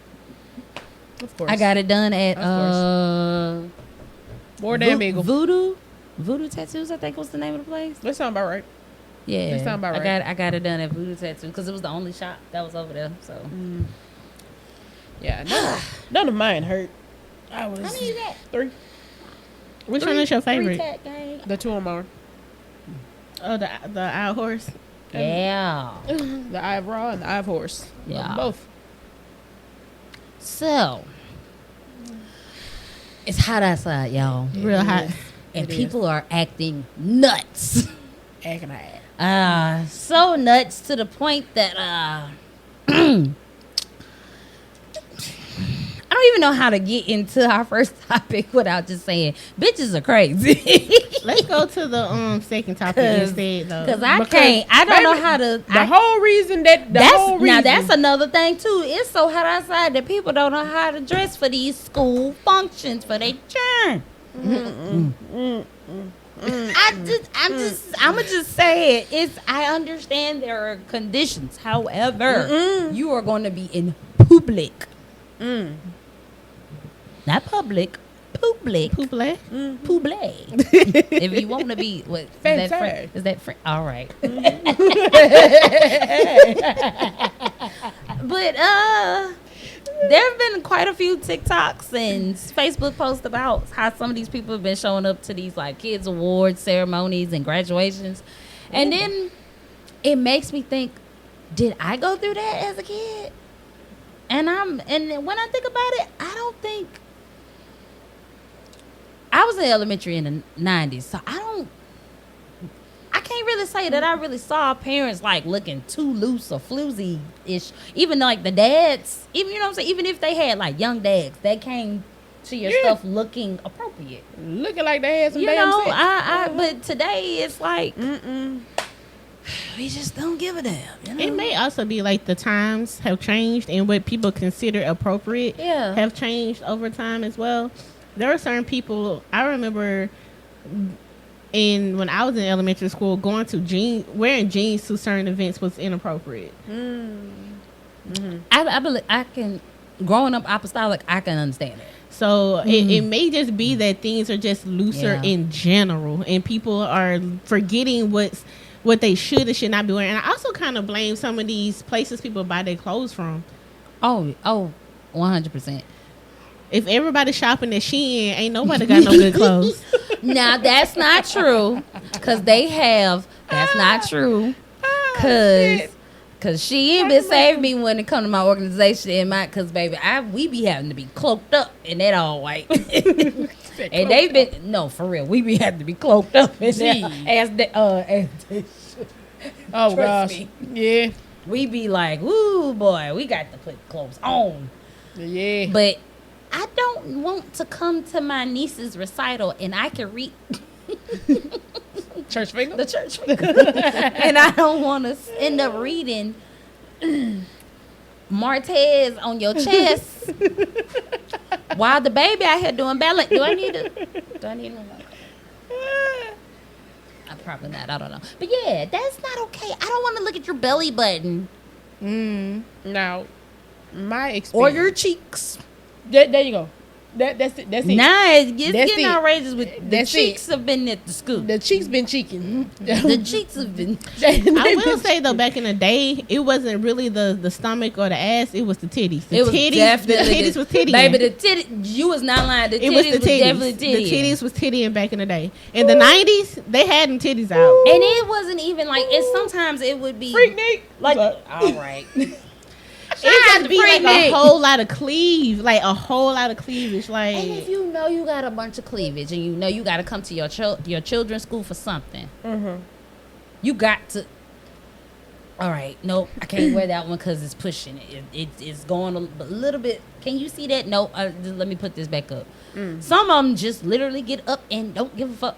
Of course. I got it done at Of More damn eagle. Voodoo Tattoos, I think was the name of the place. That sound about right. Yeah, That sound about right. I got it done at Voodoo Tattoo because it was the only shop that was over there. So Yeah, none of mine hurt. I was how many you got? 3. Which one is your favorite? Tat gang. The 2 on my arm. Oh, the owl horse. Yeah. The eye of raw and the eye of horse. Yeah. Both. So it's hot outside, y'all, Real hot. and It people are acting nuts. Acting high. So nuts to the point that I don't even know how to get into our first topic without just saying bitches are crazy. Let's go to the second topic instead, though. Because I Because, can't. I don't know baby, how to. The whole reason that That's another thing too. It's so hot outside that people don't know how to dress for these school functions for their turn. I'ma just say it. I understand there are conditions. However, you are going to be in public, not public. Public. Poulet? Public. If you want to be what Fancy. is that French? All right. But there have been quite a few TikToks and Facebook posts about how some of these people have been showing up to these like kids awards ceremonies and graduations, and then it makes me think, did I go through that as a kid? And when I think about it, I don't think. I was in elementary in the 90s, so I can't really say that I really saw parents like looking too loose or floozy-ish. Even like the dads, even you know what I'm saying, even if they had like young dads, they came to your stuff looking appropriate. Looking like they had some You damn know, sense. but today it's like we just don't give a damn. You know? It may also be like the times have changed and what people consider appropriate have changed over time as well. There are certain people, I remember when I was in elementary school, wearing jeans to certain events was inappropriate. I believe I can, growing up apostolic, I can understand it. So it may just be that things are just looser Yeah. in general, and people are forgetting what they should and should not be wearing. And I also kind of blame some of these places people buy their clothes from. Oh, 100%. If everybody's shopping at Shein, ain't nobody got no good clothes. Now that's not true, cause they have. That's not true, cause she ain't been saving me when it come to my organization and cause baby, we be having to be cloaked up in that all white, and they been for real. We be having to be cloaked up in there as they should. Oh Trust gosh. me. Yeah. We be like, ooh boy, we got to put clothes on, Yeah. but. I don't want to come to my niece's recital and I can read Church finger. the church and I don't want to end up reading Martez on your chest while the baby out here doing ballet. Do I need one? Probably not. I don't know. But yeah, that's not okay. I don't want to look at your belly button Now, my experience. or your cheeks. There you go. That's it. Nah, it's That's getting it. outrageous with the That's cheeks have been at the school. The cheeks been cheeking. The cheeks have been. I will say though, back in the day, it wasn't really the stomach or the ass; it was the titties. The titties was tittying. Baby, the titty. You was not lying. The titties was definitely tittying. The titties was tittying back in the day. In the 90s, they had them titties out. And it wasn't even like it. Sometimes it would be Freak Nick. like, all right. It would be like a whole lot of cleave, like a whole lot of cleavage. Like, And if you know you got a bunch of cleavage and you know you got to come to your children's school for something, you got to. All right, nope, I can't wear that one because it's pushing it. It's going a little bit. Can you see that? No, just let me put this back up. Some of them just literally get up and don't give a fuck.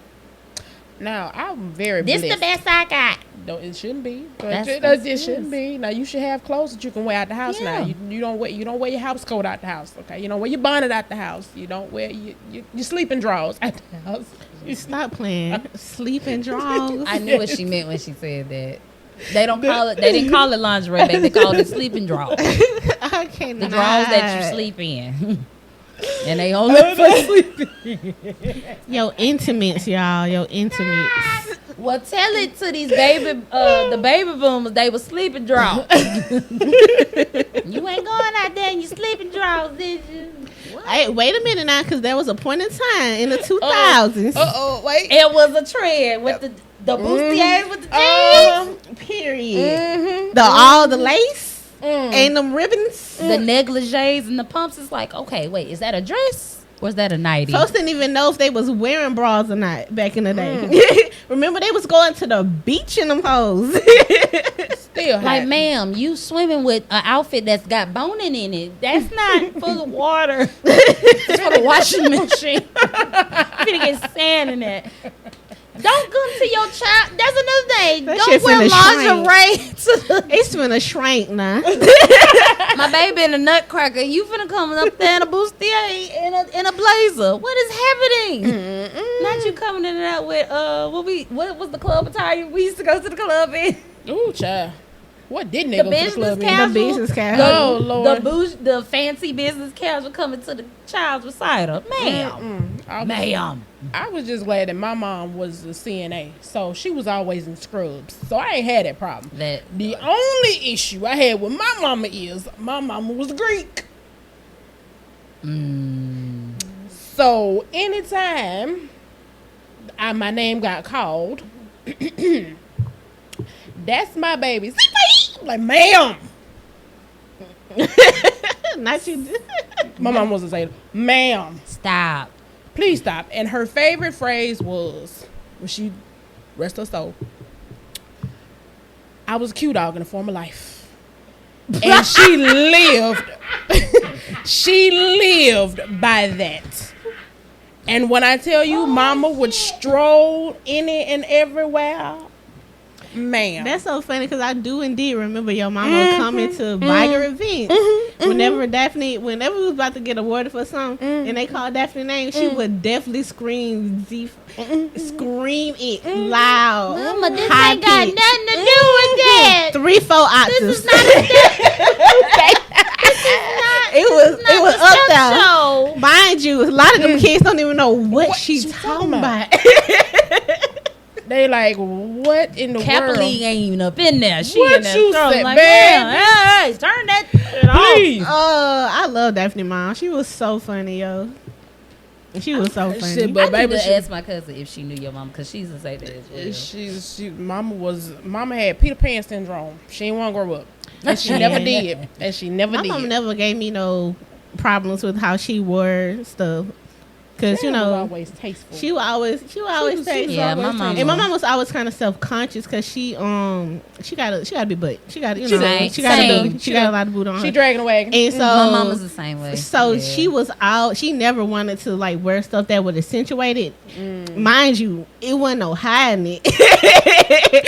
Now I'm very This blessed. the best I got. No, it shouldn't be. That's It shouldn't be. Now you should have clothes that you can wear out the house. Yeah. Now you don't wear your house coat out the house. Okay, you don't wear your bonnet out the house. You don't wear your sleeping drawers out the house. you stop playing. Sleeping drawers. I knew what she meant when she said that. They don't call it. They didn't call it lingerie, baby. They called it sleeping drawers. I cannot. The drawers that you sleep in. And they only for sleeping. Yo, intimates, y'all. Yo, intimates. Well, tell it to these the baby boomers. They were sleeping drawers. You ain't going out there in your sleeping drawers, did you? Hey, wait a minute now, because there was a point in time in the 2000s. Wait. It was a trend with the bustiers with the jeans, Period. All the lace and them ribbons. the negligees and the pumps. It's like, okay, wait, is that a dress or is that a nightie? Folks didn't even know if they was wearing bras or not back in the day. Remember, they was going to the beach in them hoes. Still Like, hot. ma'am, you swimming with an outfit that's got boning in it. That's not full of water. It's for the washing machine. You're gonna get sand in it. Don't come to your child. That's another thing. That Don't shit wear finna lingerie. It's finna shrink now. My baby in a nutcracker. You finna come up there in a bustier in a blazer. What is happening? Not you coming in and out with what was the club attire we used to go to the club in? Ooh, child. What didn't they go to the business club in? casual. The business casual. Oh, Lord. The fancy business casual coming to the child's recital. Ma'am. Ma'am. I was just glad that my mom was a CNA, so she was always in scrubs. So I ain't had that problem. The only issue I had with my mama is my mama was Greek. So anytime my name got called, that's my baby. I'm like, ma'am. Not you. My mom wasn't saying, ma'am. Stop. Please stop. And her favorite phrase was, when she rest her soul, I was a Q dog in a former life. And she lived by that. And when I tell you, mama would stroll any and everywhere, ma'am. That's so funny because I do indeed remember your mama coming to Viger events. Whenever we was about to get awarded for something and they called Daphne's name, she would definitely scream scream it loud. Mama, this high ain't got pitch. nothing to do with that. 3-4 octaves. This is not a it was up there. show. Mind you, a lot of them kids don't even know what she's talking about. They like, what in the Kappa world? League ain't even up in there. She What in there you throwing said, like, baby? man, hey, turn that shit off. Please. I love Daphne mom. She was so funny, yo. She was so funny. Shit, I but need baby, to she- ask my cousin if she knew your mom because she's a say that as well. Mama had Peter Pan syndrome. She didn't want to grow up. And she never did. And she never My did. mom never gave me no problems with how she wore stuff. Cause She you was know always tasteful. she would always say Yeah, my mom. and my mom was always kind of self-conscious because she gotta be butt. She got Same. she got a lot of boot on She her. dragging a wagon. And so My mama's the same way. So Yeah. she was out. She never wanted to like wear stuff that would accentuate it. Mind you, it wasn't no hiding it.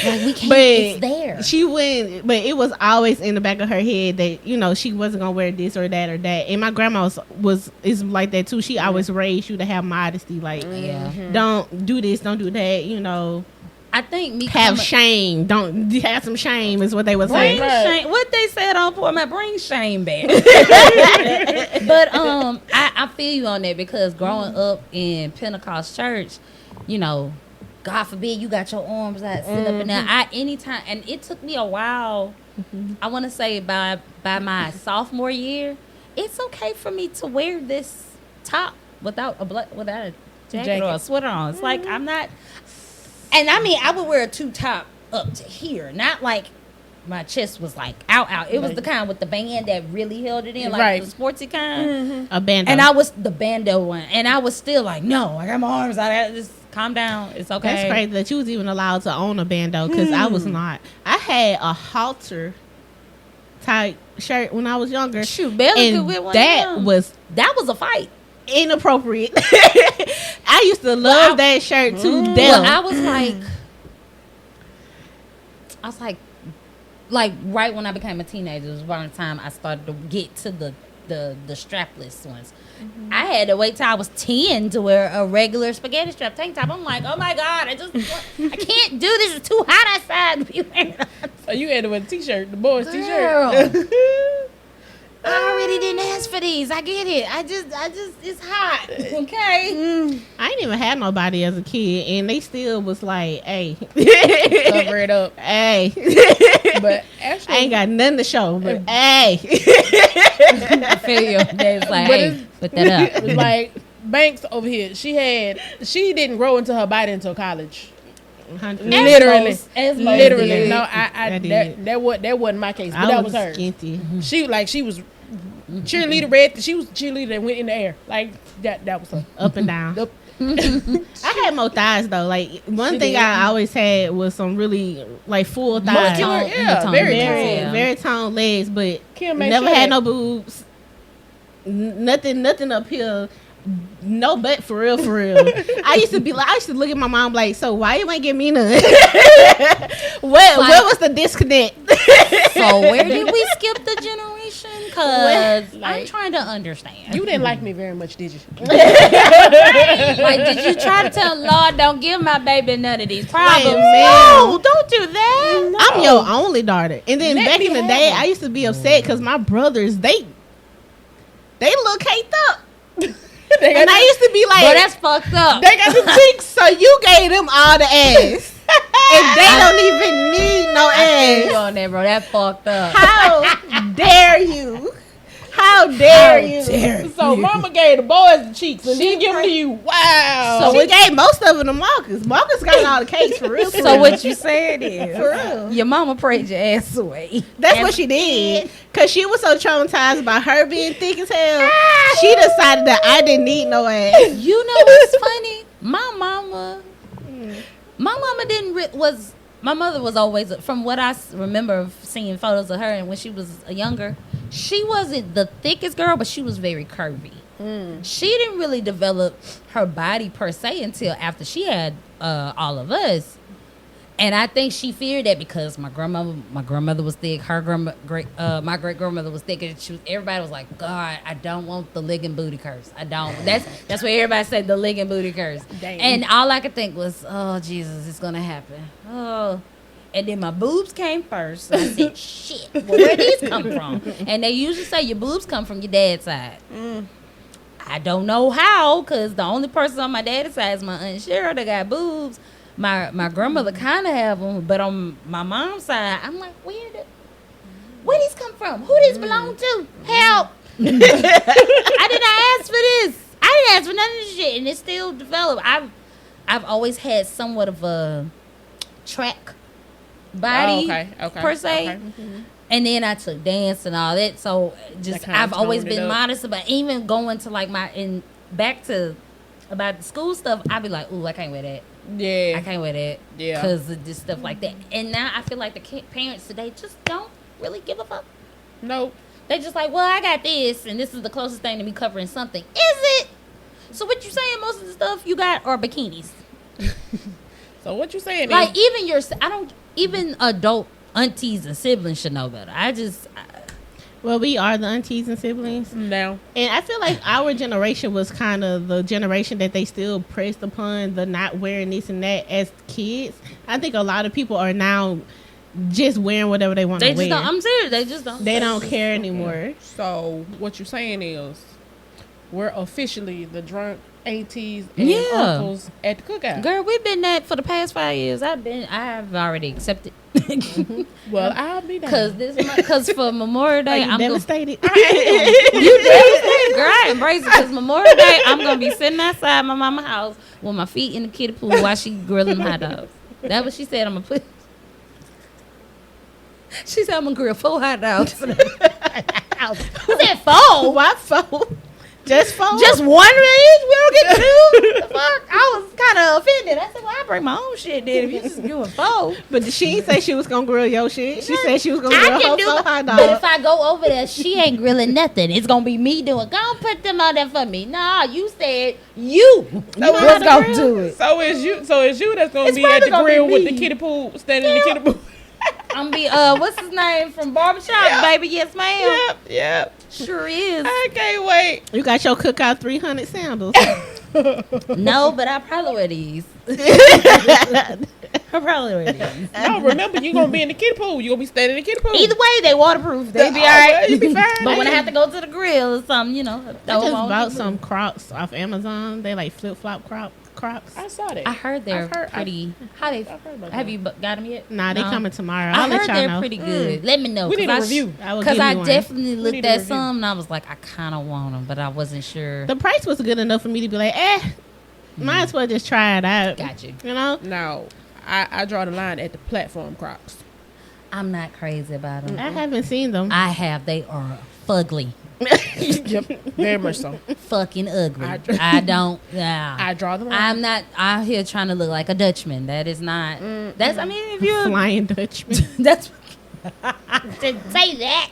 Like, we can't. But It's there. she wouldn't. But it was always in the back of her head that she wasn't gonna wear this or that or that. And my grandma is like that too. She always raised you to have modesty. Like, Yeah. don't do this, don't do that. I think me Have coming- shame. Don't have some shame is what they were Bring saying. Right. shame. What they said on Poor Man, bring shame back. But I feel you on that because growing up in Pentecost church, you know, God forbid you got your arms out, sit up and down. Anytime, and it took me a while. I want to say by my sophomore year, it's okay for me to wear this top without a jacket or a sweater on. It's like I'm not. And I mean, I would wear a two-top up to here, not like my chest was like out. It was the kind with the band that really held it in, like Right. the sportsy kind. A bandeau. And I was the bandeau one, and I was still like, no, I got my arms out. I just calm down. It's okay. That's crazy that you was even allowed to own a bandeau because I was not. I had a halter type shirt when I was younger. Shoot, Bella could And wear one. that was that was a fight. inappropriate. I used to love that shirt to Well, death. I was like, right when I became a teenager was around the time I started to get to the strapless ones. I had to wait till I was 10 to wear a regular spaghetti strap tank top. I'm like, oh my God, I can't do this. It's too hot outside to be wearing. So you had to wear the t-shirt, the boys' Girl. t-shirt. I already didn't ask for these. I get it. I just, it's hot. Okay. I didn't even have nobody as a kid, and they still was like, "Hey, Cover it up. hey." But actually, I ain't got nothing to show, but hey. I feel you. They was like, But hey, put that up. like Banks over here, she didn't grow into her body until college. Literally, As most literally. did. No, I did. that wasn't my case, but I that was her. skinty. She was cheerleader red. She was cheerleader that went in the air. Like that was her. Up and down. Up. I had more thighs though. Like one She thing did. I always had was some really like full thighs, Muscular, yeah, toned, very very tall. very toned legs, but Kim made never sure had that- no boobs. Nothing up here. No butt for real, for real. I used to look at my mom like, so why you ain't give me none? What was the disconnect? So where did we skip the generation? Because I'm Like- trying to understand. You didn't like me very much, did you? Like, did you try to tell Lord, don't give my baby none of these problems? man. No, don't do that. I'm your only daughter. And then Let back me in the have day, one. I used to be upset because my brothers, they look caked up. They And I used to be like, But that's fucked up. they got the cheeks, so you gave them all the ass. And they don't even need no I feel you ass. on that, bro. That fucked up. How dare you? How dare you? So mama gave the boys the cheeks and then give them to you. Wow. So she gave most of it to Marcus. Marcus got all the cakes for real. For So real. what you saying is, For real. your mama prayed your ass away. That's what she did. Because she was so traumatized by her being thick as hell. She decided that I didn't need no ass. You know what's funny? My mama my mother was always, from what I remember of seeing photos of her and when she was younger, she wasn't the thickest girl, but she was very curvy. She didn't really develop her body per se until after she had all of us. And I think she feared that because my grandmother was thick, my great grandmother was thick, and everybody was like, God, I don't want the leg and booty curse. I don't. That's what everybody said, the leg and booty curse. Damn. And all I could think was, oh Jesus, it's gonna happen. Oh. And then my boobs came first. So I said, shit, well, where these come from? And they usually say your boobs come from your dad's side. I don't know how, because the only person on my dad's side is my Aunt Cheryl that got boobs. My grandmother kind of have them, but on my mom's side, I'm like, where these come from? Who these belong to? Help! I did not ask for this. I didn't ask for none of this shit, and it still developed. I've always had somewhat of a track body per se. Okay. And then I took dance and all that. So just That kinda I've always toned it been up. modest about even going to like back to about the school stuff. I'd be like, ooh, I can't wear that. Yeah. I can't wear that. Yeah. Because of just stuff like that. And now I feel like the parents today just don't really give a fuck. Nope. They just like, well, I got this, and this is the closest thing to me covering something. Is it? So what you saying? Most of the stuff you got are bikinis. So what you saying Like is even adult aunties and siblings should know better. Well, we are the aunties and siblings. Now, And I feel like our generation was kind of the generation that they still pressed upon the not wearing this and that as kids. I think a lot of people are now just wearing whatever they want They to just wear. don't. I'm serious. They just don't. They don't care anymore. so what you're saying is, we're officially the drunk aunties and Yeah. uncles at the cookout. Girl, we've been that for the past 5 years. I've already accepted. Well, I'll be down. Cause for Memorial Are Day, you I'm gonna. devastated? You devastated, girl. I embrace it because Memorial Day, I'm gonna be sitting outside my mama's house with my feet in the kiddie pool while she grilling hot dogs. That's what she said. I'm gonna put. She said I'm gonna grill 4 hot dogs. Who said 4? Why four? Just four? Just one of these? We don't get 2? The fuck? I was kind of offended. I said, well, I bring my own shit then if you just doing 4. But she didn't say she was gonna grill your shit. She said she was gonna I grill can her do some it. hot But dogs. if I go over there, she ain't grilling nothing. It's gonna be me doing. Go and put them on there for me. Nah, you said you was gonna do it. So it's you that's gonna It's be at probably the gonna be grill with me. the kiddie pool, standing in the kiddie pool. I'm be what's his name from Barbershop, baby? Yes, ma'am. Yep. Sure is. I can't wait. You got your cookout 300 sandals. No, but I probably wear these. I probably wear these. No, remember you gonna be in the kiddie pool. You gonna be standing in the kiddie pool. Either way, they waterproof. They be Oh, all right. well, you be fine. But when I have to go to the grill or something, you know, I throw just them on. bought some Crocs off Amazon. They like flip flop Crocs. I saw that. I heard they're I've heard- pretty. How they? I've heard about Have that. you got them yet? Nah, they No. coming tomorrow. I I'll let heard y'all they're know. pretty good. Let me know. We need a review. I will Because give I you one. definitely need looked a at review. some and I was like, I kind of want them, but I wasn't sure. The price was good enough for me to be like, might as well just try it out. Got you. You know? Now, I draw the line at the platform Crocs. I'm not crazy about them. I haven't seen them. I have. They are fugly. Yep, very much so. Fucking ugly. I- I don't. Yeah. I draw the line. I'm not out here trying to look like a Dutchman. That is not. That's. I mean, if you're. Flying Dutchman. That's. I didn't say that.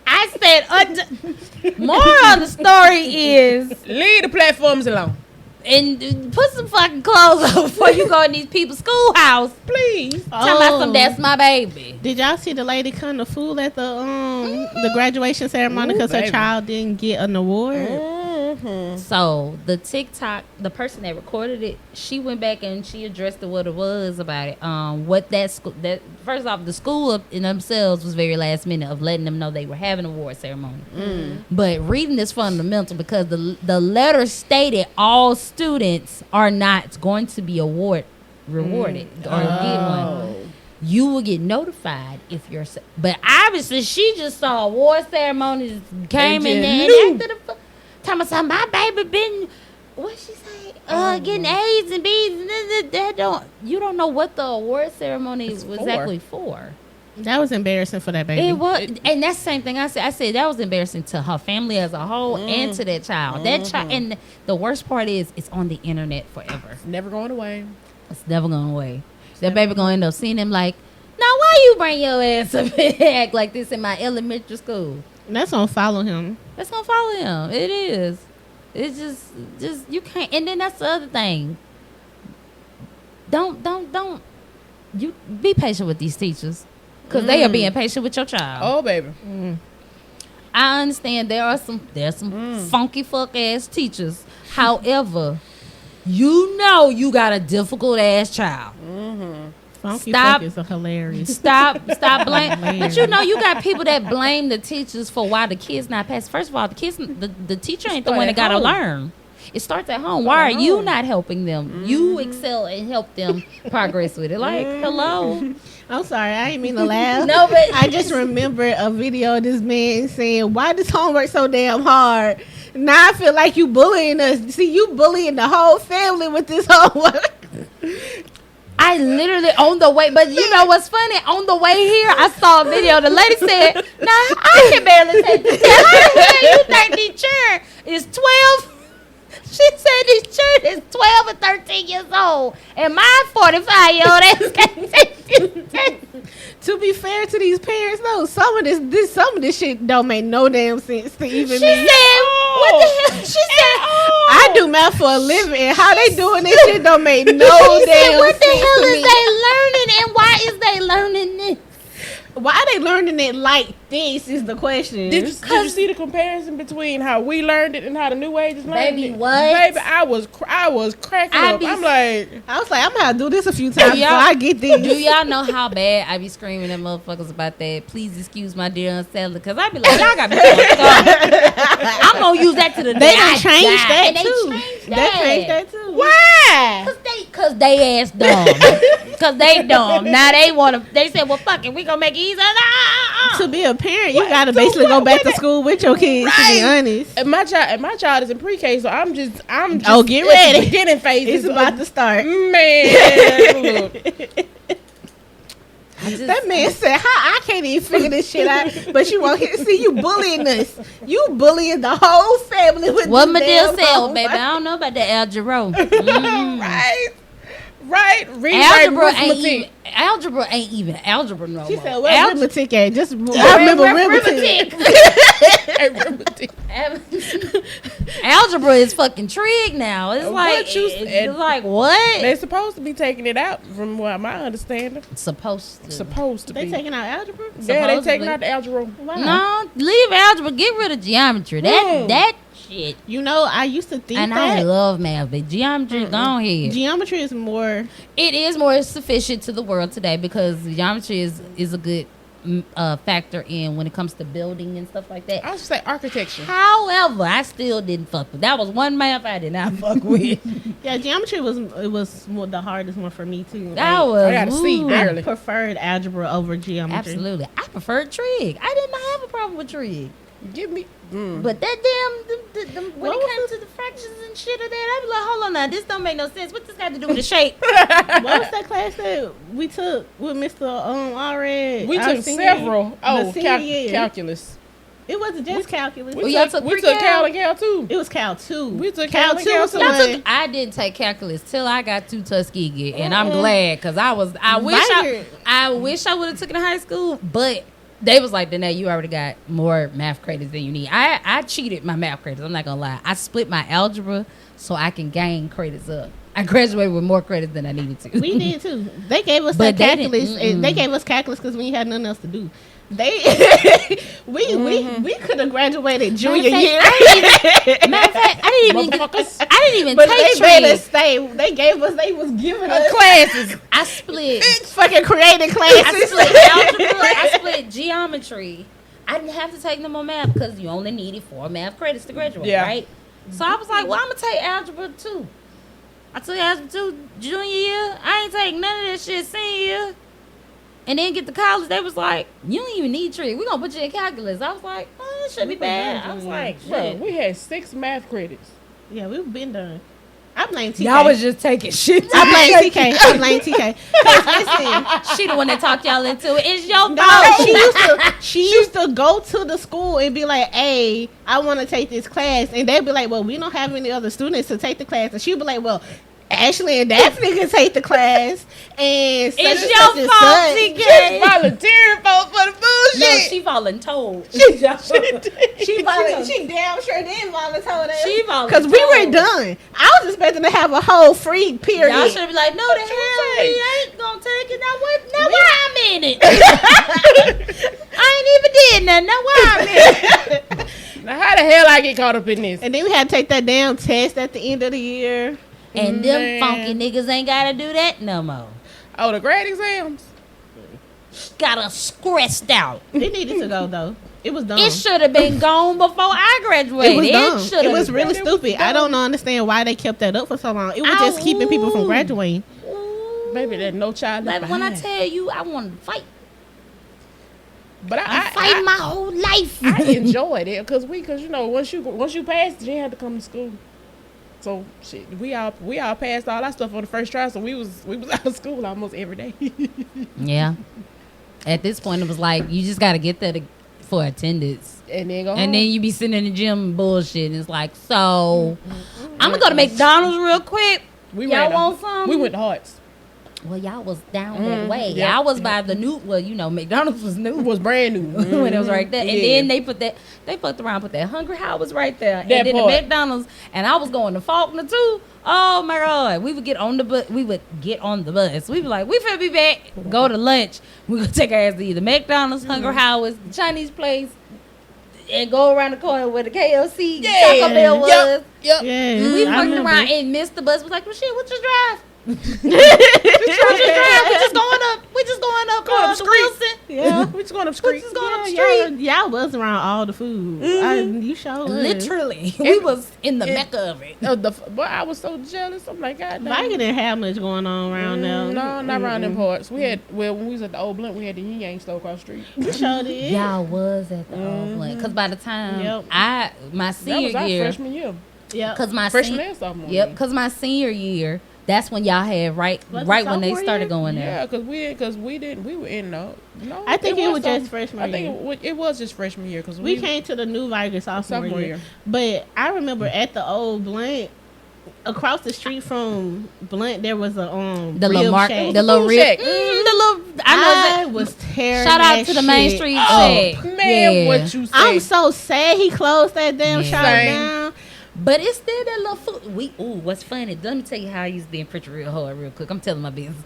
I said. More of the story is. Leave the platforms alone, And put some fucking clothes on before you go in these people's schoolhouse. please. Talking about some, that's my baby. Did y'all see the lady come to fool at the graduation ceremony Ooh, because her baby. child didn't get an award? Mm-hmm. So the TikTok, the person that recorded it, she went back and she addressed what it was about it. What that school, that first off, the school in themselves was very last minute of letting them know they were having an award ceremony. But reading is fundamental because the letter stated all students are not going to be rewarded or get one. You will get notified if you're. But obviously, she just saw award ceremonies, came in there and acted a. Talking about something, my baby been. What she say? Getting A's and B's. And you don't know what the award ceremony was exactly for. That was embarrassing for that baby. It was, and that's the same thing I said. I said that was embarrassing to her family as a whole and to that child. That child, and the worst part is, it's on the internet forever. Never going away. It's never going away. That baby gonna end up seeing him like, now why you bring your ass up and act like this in my elementary school? That's gonna follow him. That's gonna follow him. It is. It's just you can't. And then that's the other thing. Don't. You be patient with these teachers, because they are being patient with your child. Oh, baby. I understand there's some funky fuck ass teachers. However, you know you got a difficult ass child. Funky Stop. fuck is a hilarious. Stop blame. Man. But you know you got people that blame the teachers for why the kids not passing. First of all, the teacher ain't the Start one at that gotta home. learn. It starts at home. Why are at you home. not helping them? You excel and help them progress with it. Like, hello. I'm sorry, I didn't mean to laugh. No, but I just remember a video of this man saying, "Why this homework so damn hard?" Now I feel like you bullying us. See, you bullying the whole family with this homework. I literally on the way, but you know what's funny? On the way here, I saw a video. The lady said, "Now I can barely take the test. How the hell you think this children is 12?" She said this children is 12 and 13 years old, and my 45-year-old ass can't take this test. To be fair to these parents, though, some of this shit don't make no damn sense to even She me. said, "What the hell?" She said, I do math for a living, and how they doing this shit don't make no she damn said, "What the sense hell to is me." they learning, and why is they learning this?" Why are they learning it like this is the question. Did you see the comparison between how we learned it and how the new ages learned Baby, it? what? Baby, I was cracking up. I'm like, I was like, I'm gonna have to do this a few times y'all- before I get this. Do y'all know how bad I be screaming at motherfuckers about that? Please excuse my dear unsettler, because I be like, y'all got me fucked up. I'm gonna use that to the They day done I changed die. that And they too. changed They that. changed that too. why? Cause they ass dumb. Cause they dumb. Now they said, well, fuck it, we gonna make it easier. To be a parent, you gotta basically go back to school with your kids. To be Right. honest, And my child is in pre-K, so I'm just Oh, get it's ready. the beginning phase. it's about to start. Man, look. That man said, "How I can't even figure this shit out." But you want to see you bullying us. You bullying the whole family with What this my deal damn said, phone. baby, I don't know about the algebra. Right. Read, Algebra write, ain't arithmetic. even algebra no She more. said, "What arithmetic at?" Just I remember arithmetic. Arithmetic. Algebra is fucking trig now. It's What like you it's said. like what? They're supposed to be taking it out, from what my understanding. Supposed to. Supposed to They be. taking out algebra. Yeah, they supposedly. taking out the algebra. Wow. No, leave algebra. Get rid of geometry. That shit. You know, I used to think And I that love math, but geometry, go on here. geometry is more. It is more sufficient to the world today because geometry is a good factor in when it comes to building and stuff like that. I should say architecture. However, I still didn't fuck with. That was one math I did not fuck with. Yeah, geometry was the hardest one for me too. That Like, was I got a C, ooh, barely. I preferred algebra over geometry. Absolutely, I preferred trig. I did not have a problem with trig, Give me. but that damn when What it was came to the fractions and shit of that, I be like, hold on now, this don't make no sense. What this got to do with the shape? What was that class that we took with Mr. Allred? We our took senior- several. the Oh, senior year. calculus. It wasn't just calculus. We Well, y'all took, took we took pre-cal? Cal and Cal too. It was Cal 2. We took Cal Cal 2 and was Cal the too. one. I didn't take calculus till I got to Tuskegee, and I'm glad because I wish Right. I wish I would have taken it in high school, but they was like, Danae, you already got more math credits than you need. I cheated my math credits. I'm not gonna lie. I split my algebra so I can gain credits up. I graduated with more credits than I needed to. We did too. They gave us But that they calculus. didn't- And they gave us calculus because we had nothing else to do. They we could have graduated junior year. Matter of fact, I didn't even But take they made us trades. stay. They gave us. They was giving us Classes. I split. fucking creating I classes. split algebra. I split geometry. I didn't have to take no more math because you only needed 4 math credits to graduate, Yeah. right? So I was like, well, I'm gonna take algebra 2. I took algebra 2 junior year. I ain't take none of that shit senior year. And then get to college, they was like, you don't even need trig. We're gonna put you in calculus. I was like, oh, that should be bad. I was like, Bro, shit. we had 6 math credits. Yeah, we've been done. I blame TK. Y'all was just taking shit. I blame TK. I blame TK. 'Cause listen, She the one that talked y'all into it. It's your no, fault. she used to go to the school and be like, "Hey, I want to take this class," and they'd be like, "Well, we don't have any other students to take the class," and she'd be like, "Well, Ashley and Daphne can take the class," and such It's and your such and fault, such. TK. Volunteering for the bullshit. No, she voluntold. She damn sure did volunteer that. She because we were done. I was expecting to have a whole free period. Y'all should be like, no, the hell say? we ain't gonna take it. Now what? Now why I'm in it? I ain't even did nothing. Now why I'm in it? Now, how the hell I get caught up in this? And then we had to take that damn test at the end of the year. And them Man. funky niggas ain't gotta do that no more. Oh, the grade exams? Got us stressed out. It needed to go though. It was dumb. It should have been gone before I graduated. It was dumb. should've- It was really It was stupid. I dumb. don't understand why they kept that up for so long. It was just keeping people from graduating. Ooh. Baby, there's no child left Like when I behind. tell you I wanted to fight. But I'm fighting my whole life. I enjoyed it because you know once you passed, you didn't have to come to school. So shit, we all passed all our stuff on the first try. So we was out of school almost every day. Yeah. At this point, it was like you just got to get there for attendance, and then go home. and then you be sitting in the gym and bullshit. And it's like, so I'm gonna go to McDonald's real quick. we Y'all went to- want some? We went to Hearts. Well, y'all was down that way. Yep, Y'all was by the new. Well, you know, McDonald's was new. It was brand new when it was right there. And Yeah. then they fucked around, put that Hungry House right there. That and then part. the McDonald's. And I was going to Faulkner too. Oh my God. We would get on the bus. We would be like, we finna be back. Go to lunch. We gonna take our ass to either McDonald's, Hungry House, the Chinese place, and go around the corner where the KFC Taco Bell was. Yep. Yeah, We I fucked remember. around and missed the bus. Was like, well, shit, we'll just drive. We just going up. We just going up. Going up to street. Wilson. Yeah. We just going up We street. just going up the Yeah, street. y'all was around all the food. You sure was. Literally, we was in the mecca of it. Boy, I was so jealous. I'm like, God damn. Viking didn't have much going on around there. No, not around them parts. We had, when we was at the old Blunt, we had the yin yang store across the street. You sure did. Y'all was at the old Blunt because by the time Yep. my That senior was our year, freshman year. Yep. because my Freshman and sophomore year. because my senior year, that's when y'all had right Was it when they sophomore started year? going there. Yeah, because we didn't. We were in no. I think it was just some- freshman I think year. it was just freshman year because We came to the new Viking sophomore sophomore year. year. But I remember at the old Blunt, across the street from Blunt, there was a The rib little mark, shack. the little Food rib, shack. the little. I know I that. was tearing Shout out that to the Main shit Street up. shack. Man, Yeah. what you say? I'm so sad he closed that damn Yeah. shop Same. down. But it's still that little food. What's funny? Let me tell you how I used to be in Pritchard real hard, real quick. I'm telling my business.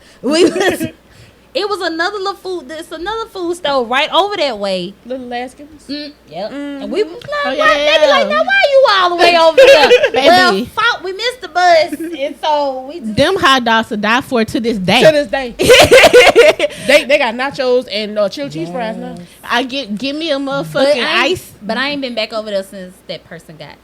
It was another little food. There's another food store right over that way. Little Laskins. Yep. And we was like, Oh, why? They be yeah. like, now why you all the way over there? Well, Baby. we missed the bus, and so we just. Them hot dogs to die for to this day. To this day, they got nachos and chili cheese fries now. I give me a But motherfucking I, ain't- ice. but I ain't been back over there since that person got.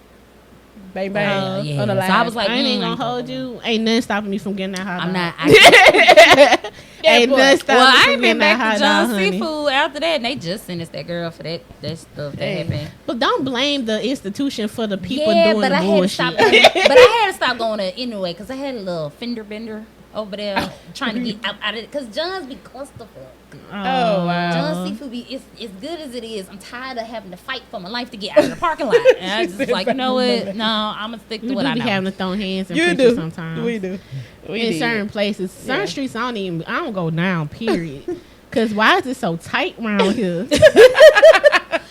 Bang bang. Yeah. On the So I line. was like, I ain't mm, gonna hold you. Ain't nothing stopping me from getting that hot dog. I'm not. I, Ain't boy. nothing stopping well, me I from ain't getting been that back hot to dog, John's honey. Seafood after that, and they just sentenced that girl for that stuff that Dang. happened. But don't blame the institution for the people Yeah, doing but the I had to bullshit. stop. But I had to stop going there anyway because I had a little fender bender over there trying to get out of it because John's be clusterfuck. Oh wow. John's Seafood be it's as good as it is. I'm tired of having to fight for my life to get out of the parking lot. And I just like, you know what? No, I'm gonna stick to We what do I be know. having to throw hands and You preachers do. sometimes. We do. We In did. certain places, certain Yeah. streets, I don't go down. Period. Cause why is it so tight around here?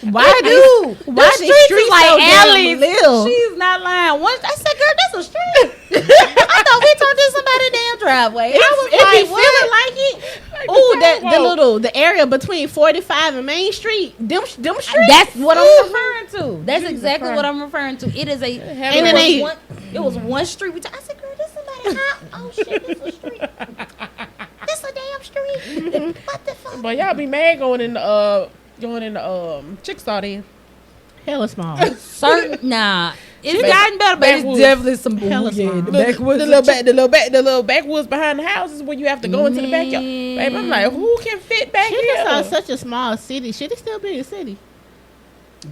Why Dude, why the these streets streets is like so damn alleys. little? She's not lying. Once I said, girl, that's a street. I thought we turned into somebody's damn driveway. I was It be like, what? feeling like it. Like Ooh, the sidewalk. the area between 45 and Main Street, them streets. That's what I'm referring to. That's Jesus exactly Christ. what I'm referring to. It is a. And it ain't- It was one street. I said, girl, this somebody hot. Oh shit, this a street. This a damn street. What the fuck? But y'all be mad going in the Chickasaw then. Hella small. Certain, nah. It's Back- gotten better, but backwoods. it's definitely some Hella yeah, small. the The backwoods. little backwoods behind the houses where you have to go into the backyard. Baby, I'm like, who can fit back Chickasaw here? is such a small city. Should it still be a city?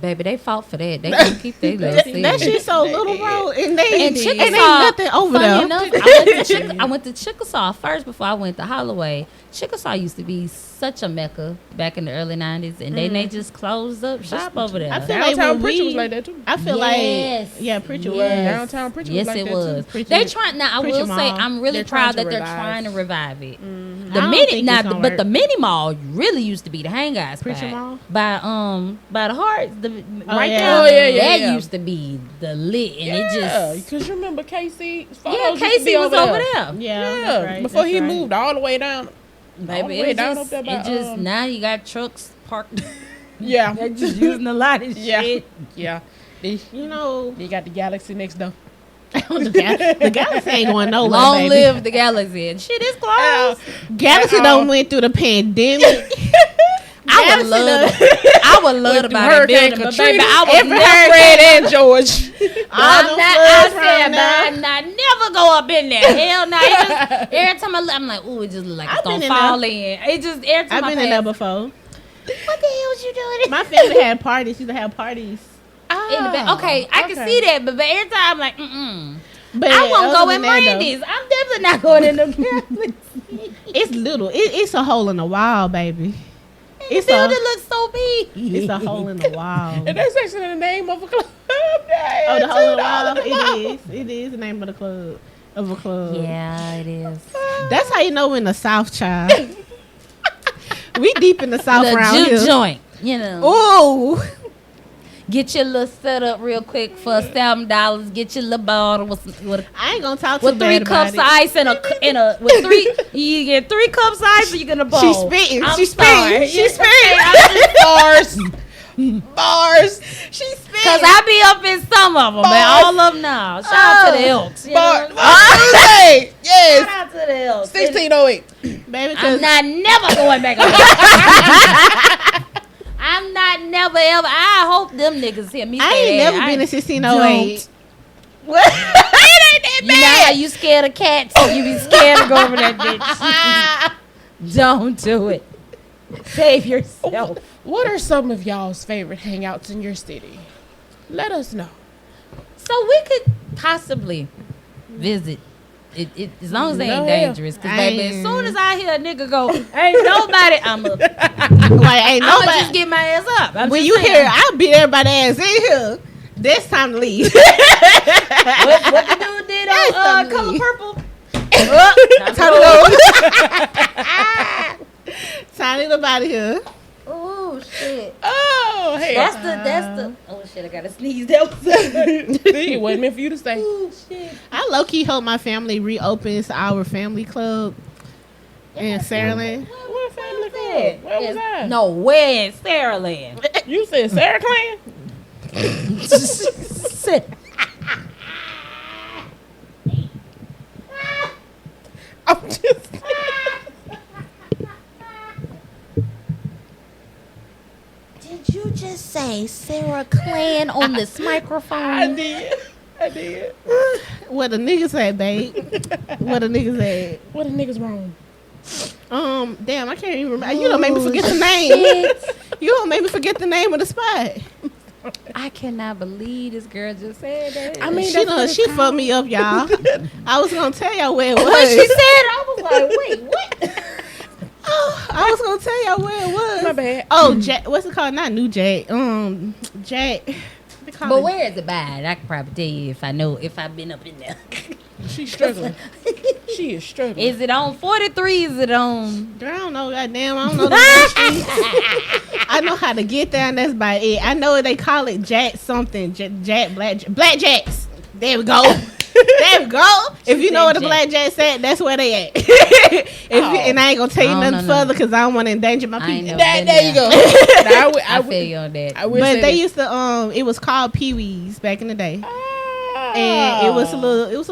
Baby, they fought for that. They can keep their little city. That shit so They little, did. bro. And they And and Chickasaw, ain't nothing over funny there. enough, I went to Chickasaw first before I went to Holloway. Chickasaw used to be such a mecca back in the early 90s, and then they just closed up shop over there. I feel like Downtown when Pritchard was we- like that too. I feel Yes. like yeah, Pritchard was. Yes. Downtown Pritchard was Yes, like it that was. too. Pritchard- They trying now. I Pritchard will say Mall. I'm really They're proud trying that to they're trying to revive it. I The don't mini think now, it's gonna but the work. mini mall really used to be the hangout spot. Pritchard Mall? by the Hearts, right yeah. there. Oh, yeah, that yeah. used to be the lit, and it Yeah, just because you remember Casey. yeah. Casey was over there. Yeah, Yeah, that's right, before that's he right. moved all the way down. Baby, all the it way was down just, up there it by, just now you got trucks parked. Yeah, They're just using a lot of yeah, shit. yeah. They, You know, they got the Galaxy next door. the Galaxy ain't going nowhere. Long baby. live the Galaxy, and shit is closed. Galaxy don't went through the pandemic. I would love, I would love to buy that Hurricane building, but Katrina, baby, I would every never. Fred and George. I'm them not. floods I around said, there. but I never go up in there. Hell no. It just, every time I look, I'm like, ooh, it just look like it's I've been gonna in fall in. It just every time I've been I in there pass, before. what the hell was you doing? My family had parties. Used to have parties. In the back. Okay, I can see that, but every time I'm like, But I won't go other in than that, though, Brandy's. I'm definitely not going in the building. It's little. It's a hole in the wall, baby. The It's building a looks so big. it's a hole in the wall. And that's actually the name of a club. Oh, the hole in the wall. It is the name of the club. of a club. Yeah, it is. That's how you know we're in the South, child. We deep in the South The around juke here. joint, you know. Ooh. Get your little setup real quick for $7. Get your little bottle with I ain't gonna talk too with bad 3 cups of about it. ice and a with 3. You get 3 cups of ice, and you get a bowl. She spitting. I'm She sorry. spitting. She spitting. Bars. Bars. She spitting. Cause I be up in some of them, but all of them now. Shout out to the Elks. You know Bars. what I'm Hey, saying? yes. Shout out to the Elks. 1608. Baby, I'm cause not never going back on I'm not never ever. I hope them niggas hear me I say ain't that. never been in Don't. 1608. What? It ain't that You know how you scared of cats? You be scared to go over that bitch. Don't do it. Save yourself. What are some of y'all's favorite hangouts in your city? Let us know. So we could possibly visit. It as long as they ain't No hell. dangerous. Cause baby, as Ain't. soon as I hear a nigga go, ain't nobody, I'm up. Like, ain't I'ma nobody. just get my ass up. I'm When just you saying. hear, I'll beat everybody ass in here. This time to leave. what the dude did on Yes, Color I'm Purple? Time to go. Time to get up out of here. Oh shit. Oh, hey. That's the oh shit, I gotta sneeze. That was It wasn't meant for you to say. oh shit. I low key hope my family reopens our family club in Saraland. What family club? Where was that? No, where in Saraland? You said Sarah Clan? I'm just. Did you just say Sarah Clan on this microphone? I did. I did. What the niggas at, babe? What the niggas at? What the niggas wrong? Damn, I can't even remember. You don't make me forget the name. Shit. You don't make me forget the name of the spot. I cannot believe this girl just said that. I mean, she that's what done, it's she called. fucked me up, y'all. I was gonna tell y'all where it was. when she said it, I was like, wait, what? Oh, I was gonna tell y'all where it was. My bad. Oh, Jack. What's it called? Not New Jack. Jack. They call But it- where is it bad? I can probably tell you if I know, if I've been up in there. She's struggling. She is struggling. Is it on 43? Is it on? Girl, I don't know. Goddamn, I don't know the streets. I know how to get there, and that's about it. I know they call it Jack something. Jack Blackjacks. There we go. There we go. If you know where the Jack. Blackjacks at, that's where they at. And I ain't gonna tell you I don't nothing know further because I don't want to endanger my I ain't people. know. There you go. Now, I feel you on that. I wish But they did. used to it was called Pee Wee's back in the day. Ah. And it was a little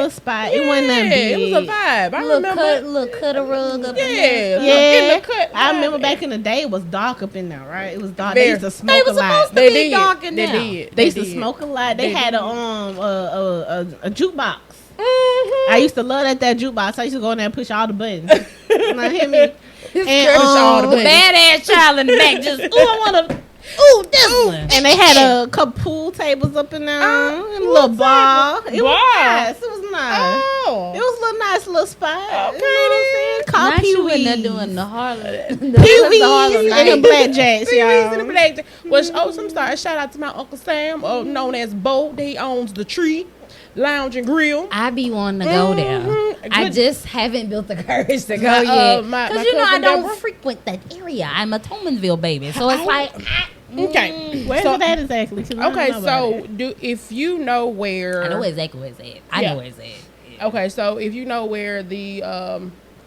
spot. It wasn't nothing big. It was a vibe. I remember. Little cutter rug up in there. Yeah. In the cut I remember vibe. back in the day it was dark up in there, right? It was dark. Very. They used to smoke They a was lot. supposed to They be did. dark in They there. did. They used to did. smoke a lot. They They had did. a jukebox. Mhm. I used to love that jukebox. I used to go in there and push all the buttons. Now hear me? This And, girl, all the buttons. badass child in the back, just ooh, I wanna, ooh, this one. And they had a couple pool tables up in there and a little bar. It was Bar. nice. It was nice. Oh. It was a little nice little spot. Okay, You know what I'm saying? Called Not Pee you in there Wee's. doing the Harlem. Pee Wee's Harlem and the Night. Blackjacks, Pee Wee's and the y'all. Black. Which, I'm sorry. Shout out to my Uncle Sam, known as Bo. He owns the Tree Lounge and Grill. I be wanting to go there. Mhm. I Good. just haven't built the courage to go My, yet. my Because you know I cousin don't Deborah. frequent that area. I'm a Tomansville baby, so it's like Okay. Where's So- that exactly? 'Cause I don't Okay, know about so it. if you know where, I know exactly where it's at. I Yeah. know where it's at. Yeah. okay, so if you know where the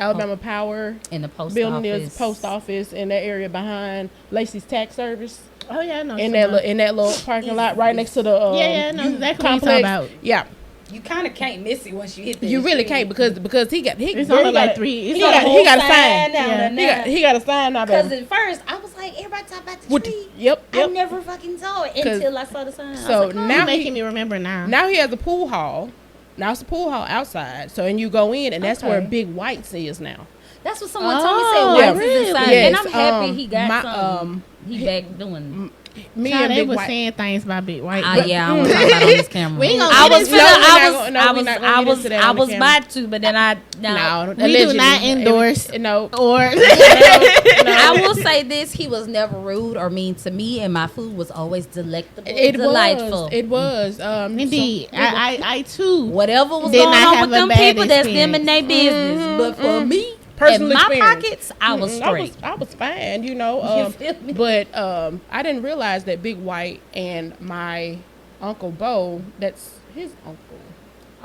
Alabama Power In the post building office. is, post office in that area behind Lacey's Tax Service, Oh yeah, I know. in that little parking lot right next to the Yeah, I know exactly what you're complex. talking about. Yeah, You kind of can't miss it once you hit the. you really can't because he got It's girl, only he like got- three. It's He only got, he got a sign. Yeah. He got a sign now, Because baby. at first I was like, everybody talk about the With tree. yep. I never fucking saw it 'Cause- until I saw the sign. so I was like, now You're he- making me remember now. Now he has a pool hall. Now it's a pool hall outside. So and you go in and that's where Okay. Big White's is now. that's what someone Oh, told me. Said White's yeah, is inside, really? and I'm happy Yes, he got my, something. He back doing. Me Child, and they Big was White. saying things about Big White. Yeah, I don't talk about it on this camera. We ain't gonna I get was into that. No, we're not gonna get into that I on the was camera. about to, but then I No, We do allegedly. not endorse No. or I will say this: he was never rude or mean to me, and my food was always delectable, delightful. It was. indeed. I too. Whatever was Did going not on have with a them bad people, that's them experience. and their business. But for me, Personal in my experience. pockets, I was straight. I was fine, you know. You feel me? But I didn't realize that Big White and my Uncle Bo, that's his uncle.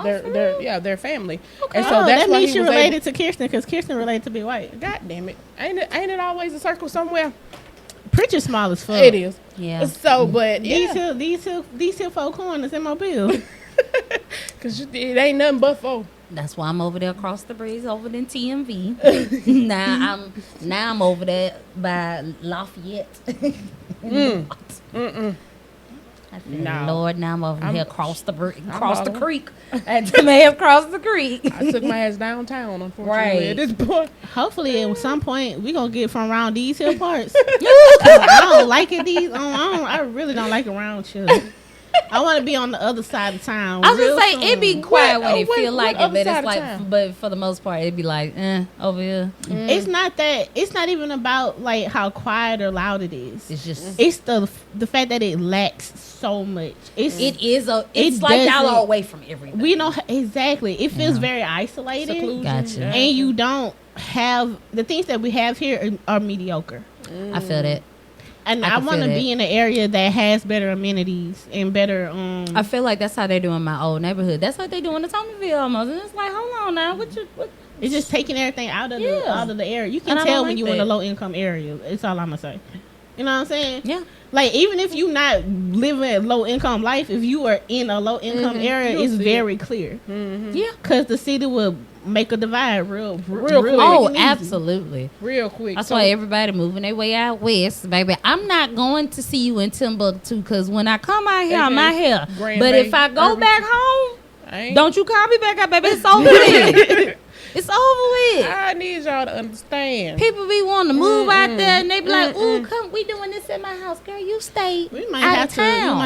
Oh, for real? They're family. Okay. And so Oh, that's that why means he you was related to Kirsten because Kirsten related to Big White. God damn it! Ain't it always a circle somewhere? Pritchard's small as fuck. It is. Yeah. So, but yeah, These here 4 corners in Mobile. because it ain't nothing but four. That's why I'm over there across the breeze, over in TMV. now I'm over there by Lafayette. I said, No. Lord, now I'm over here across the over. creek. I may have crossed the creek. I took my ass downtown, unfortunately. Right. At this point, Hopefully, at some point, we gonna get from around these hill parts. 'Cause I don't like it. I really don't like around children. I want to be on the other side of town. I was real gonna say soon. it be quiet when it What- feel like what it, but other it's side of like, town? but for the most part, it'd be like, over here. It's not that. It's not even about like how quiet or loud it is. It's just It's the fact that it lacks so much. It's it's like y'all doesn't- are away from everything. we know exactly. It feels Yeah. very isolated, seclusion. Gotcha. Yeah. and you don't have the things that we have here are mediocre. I feel that. And I I can want to feel be in an area that has better amenities and better. I feel like that's how they do in my old neighborhood. That's what they do in the Thomasville almost. And it's like, hold on now, what? It's just taking everything out of Yeah. the area. You can And I tell don't when like you're in a that. low income area. It's all I'm gonna say. You know what I'm saying? Yeah. Like even if you're not living a low income life, if you are in a low income area, You'll it's see very clear. Yeah. Because the city will make a divide real quick. Oh, easy. absolutely. Real quick. That's So- why everybody moving their way out west, baby. I'm not going to see you in Timbuktu because when I come out here, I'm out here. Grand But Bay, if I go Irvington. back home, I ain't- don't you call me back out, baby. It's over with. It's over with. I need y'all to understand. People be wanting to move out there, and they be like, "Ooh, come, we doing this at my house, girl. You stay We might out have of to. We town."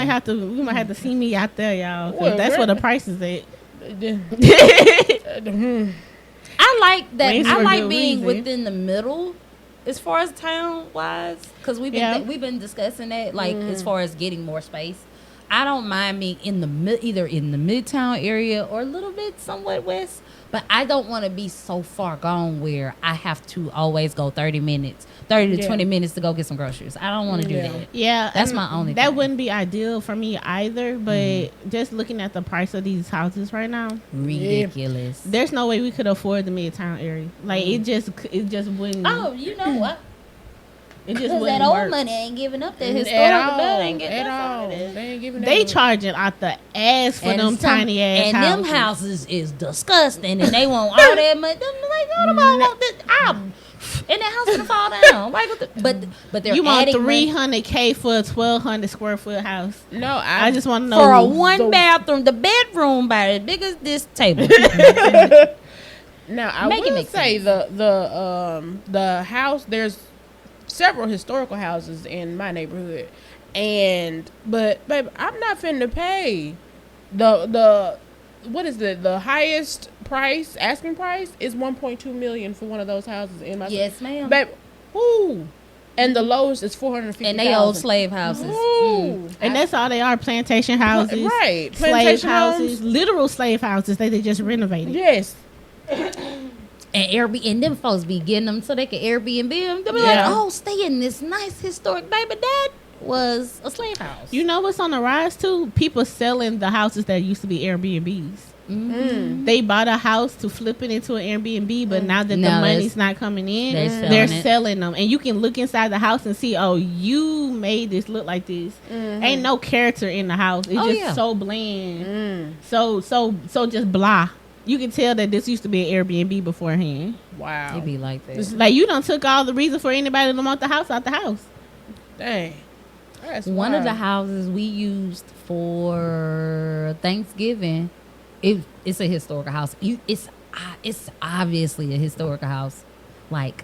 might have to see me out there, y'all. 'Cause Well, that's girl. where the price is at. I like that. Wings I for like good being reason. within the middle, as far as town wise, because we've been discussing that. Like as far as getting more space, I don't mind being in the either in the midtown area or a little bit somewhat west. But I don't want to be so far gone where I have to always go 30 to 20 minutes to go get some groceries. I don't want to do Yeah. that. Yeah, That's and my only That thing. wouldn't be ideal for me either. But just looking at the price of these houses right now, Ridiculous. there's no way we could afford the midtown area. Like it just wouldn't. Oh, you know what? it just Because wouldn't that old work. money ain't giving up that At historical all. bed ain't getting At that's all all. it is. They ain't giving They that. charging out the ass for them tiny ass and houses. them houses is disgusting, and they want all that money. Them like, nobody want this. And that house gonna fall down. Like, what the, but they're You want adding money $300K for a 1,200 square foot house? No, I just want to know for a who- one bathroom. The bedroom about as big as this table. Now I Make it will make say the house. There's several historical houses in my neighborhood, but babe, I'm not finna pay the what is it? The highest price, asking price, is 1.2 million for one of those houses in my Yes, ma'am. babe. Who? And the lowest is 450. And they old slave houses. Ooh. And that's all they are, plantation houses. Right. Slave Plantation houses. homes. Literal slave houses that they just renovated. Yes. And Airbnb, and them folks be getting them so they can Airbnb them. They be Yeah. like, oh, stay in this nice historic, baby. That was a slave house. You know what's on the rise too? People selling the houses that used to be Airbnbs. They bought a house to flip it into an Airbnb, but now that the Now money's not coming in, they're they're selling it. selling them. And you can look inside the house and see, oh, you made this look like this. Ain't no character in the house. It's Oh, just yeah. so bland. So just blah. You can tell that this used to be an Airbnb beforehand. Wow. They be like that. Like you done took all the reason for anybody to want the house out the house. Dang. That's One of the wild. houses we used for Thanksgiving, it's a historical house. It's obviously a historical house. Like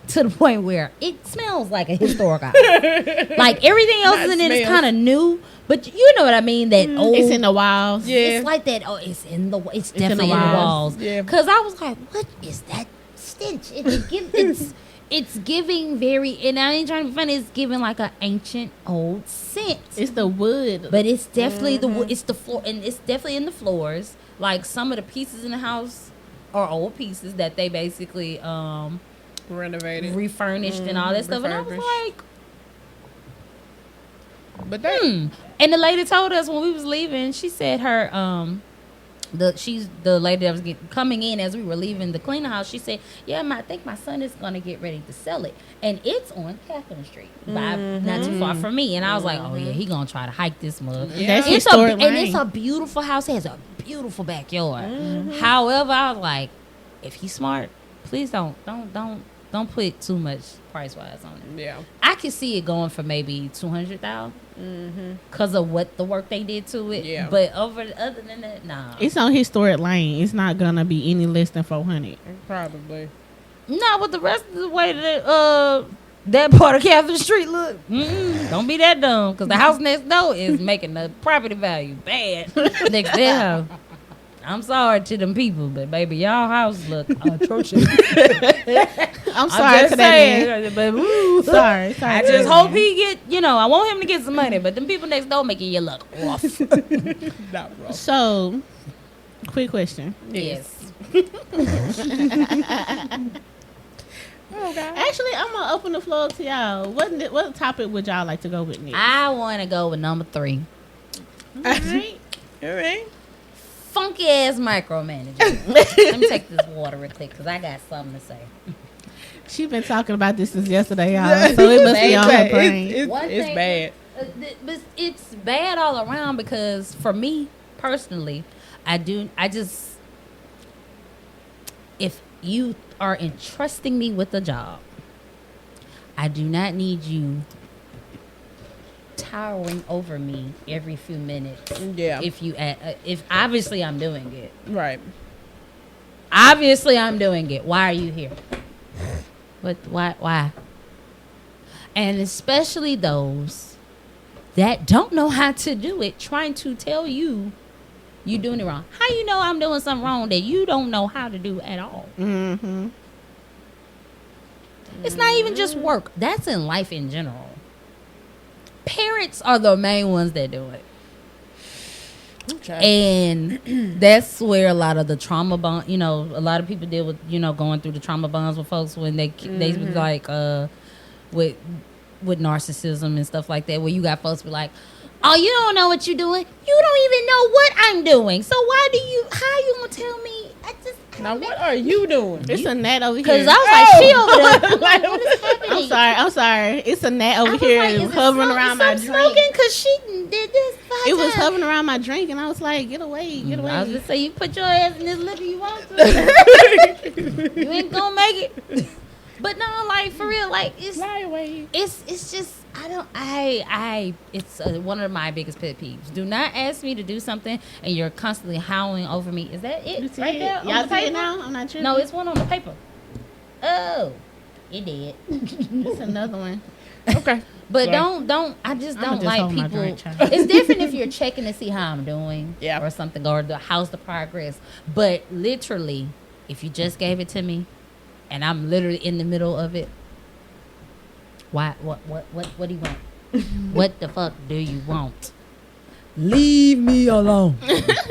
to the point where it smells like a historic house. Like everything else Not in it is smells. kind of new, but you know what I mean. That old, It's in the walls. Yeah. it's like that. Oh, it's definitely in the walls. walls. Yeah. Cause I was like, what is that stench? It's giving very, and I ain't trying to be funny. It's giving like an ancient old scent. It's the wood. But it's definitely it's the floor, and it's definitely in the floors. Like some of the pieces in the house are old pieces that they basically Renovated. refurnished and all that stuff. And I was Refurbished. like, But that And the lady told us when we was leaving, she said her the lady that was coming in as we were leaving the cleaning house. She said, "Yeah, I think my son is gonna get ready to sell it, and it's on Catherine Street, not too far from me." And I was like, "Oh yeah, he gonna try to hike this mug." Yeah. That's It's historic and lane. it's a beautiful house. It has a beautiful backyard. However, I was like, if he's smart, please don't put too much price wise on it. yeah. I could see it going for maybe 200,000 because of what the work they did to it. Yeah. But other than that, nah. It's on historic lane. It's not gonna be any less than 400. Probably. Not with the rest of the way that part of Catherine Street look. Don't be that dumb, because the house next door is making the property value bad next to their house. I'm sorry to them people, but baby, y'all house look atrocious. I'm sorry to that man. But woo, Sorry. I just hope he get, I want him to get some money, but them people next door making you look rough. Not rough. So, quick question. Yes. Okay. Actually, I'm gonna open the floor to y'all. What topic would y'all like to go with next? I want to go with number 3. Alright. All right. Funky ass micromanager. Let me take this water real quick because I got something to say. She been talking about this since yesterday, y'all. So it must be on her brain. One It's thing- bad. But it's bad all around because for me personally, if you are entrusting me with a job, I do not need you towering over me every few minutes. Yeah. If obviously I'm doing it. Right. Obviously I'm doing it. Why are you here? Why? And especially those that don't know how to do it, trying to tell you doing it wrong. How you know I'm doing something wrong that you don't know how to do at all? Mm-hmm. It's not even just work. That's in life in general. Parents are the main ones that do it. Okay. And that's where a lot of the trauma bond, a lot of people deal with, going through the trauma bonds with folks when they like with narcissism and stuff like that, where you got folks be like, "Oh, you don't know what you're doing. You don't even know what I'm doing. So how you gonna tell me? Now what are you doing? It's a gnat over here. Because I was like, she over there. Like, what is happening? I'm sorry. It's a gnat I over was here like, is it hovering around my drink. smoking? Because she did this 5 It was times. hovering around my drink, and I was like, "Get away, get away!" I was just say, you put your ass in this liquor you want to. You ain't gonna make it. But no, like for real, like Fly away. it's just it's one of my biggest pet peeves. Do not ask me to do something and you're constantly howling over me. Is that it? You see Right it? there on Y'all the see it paper? now? I'm not sure. No, it's one on the paper. Oh, it did. It's another one. Okay. But Sorry. don't. I just I'ma don't just like hold my people. drink, child. It's different if you're checking to see how I'm doing, Yeah. or something, or how's the progress. But literally, if you just gave it to me, and I'm literally in the middle of it, why? What do you want? What the fuck do you want? Leave me alone.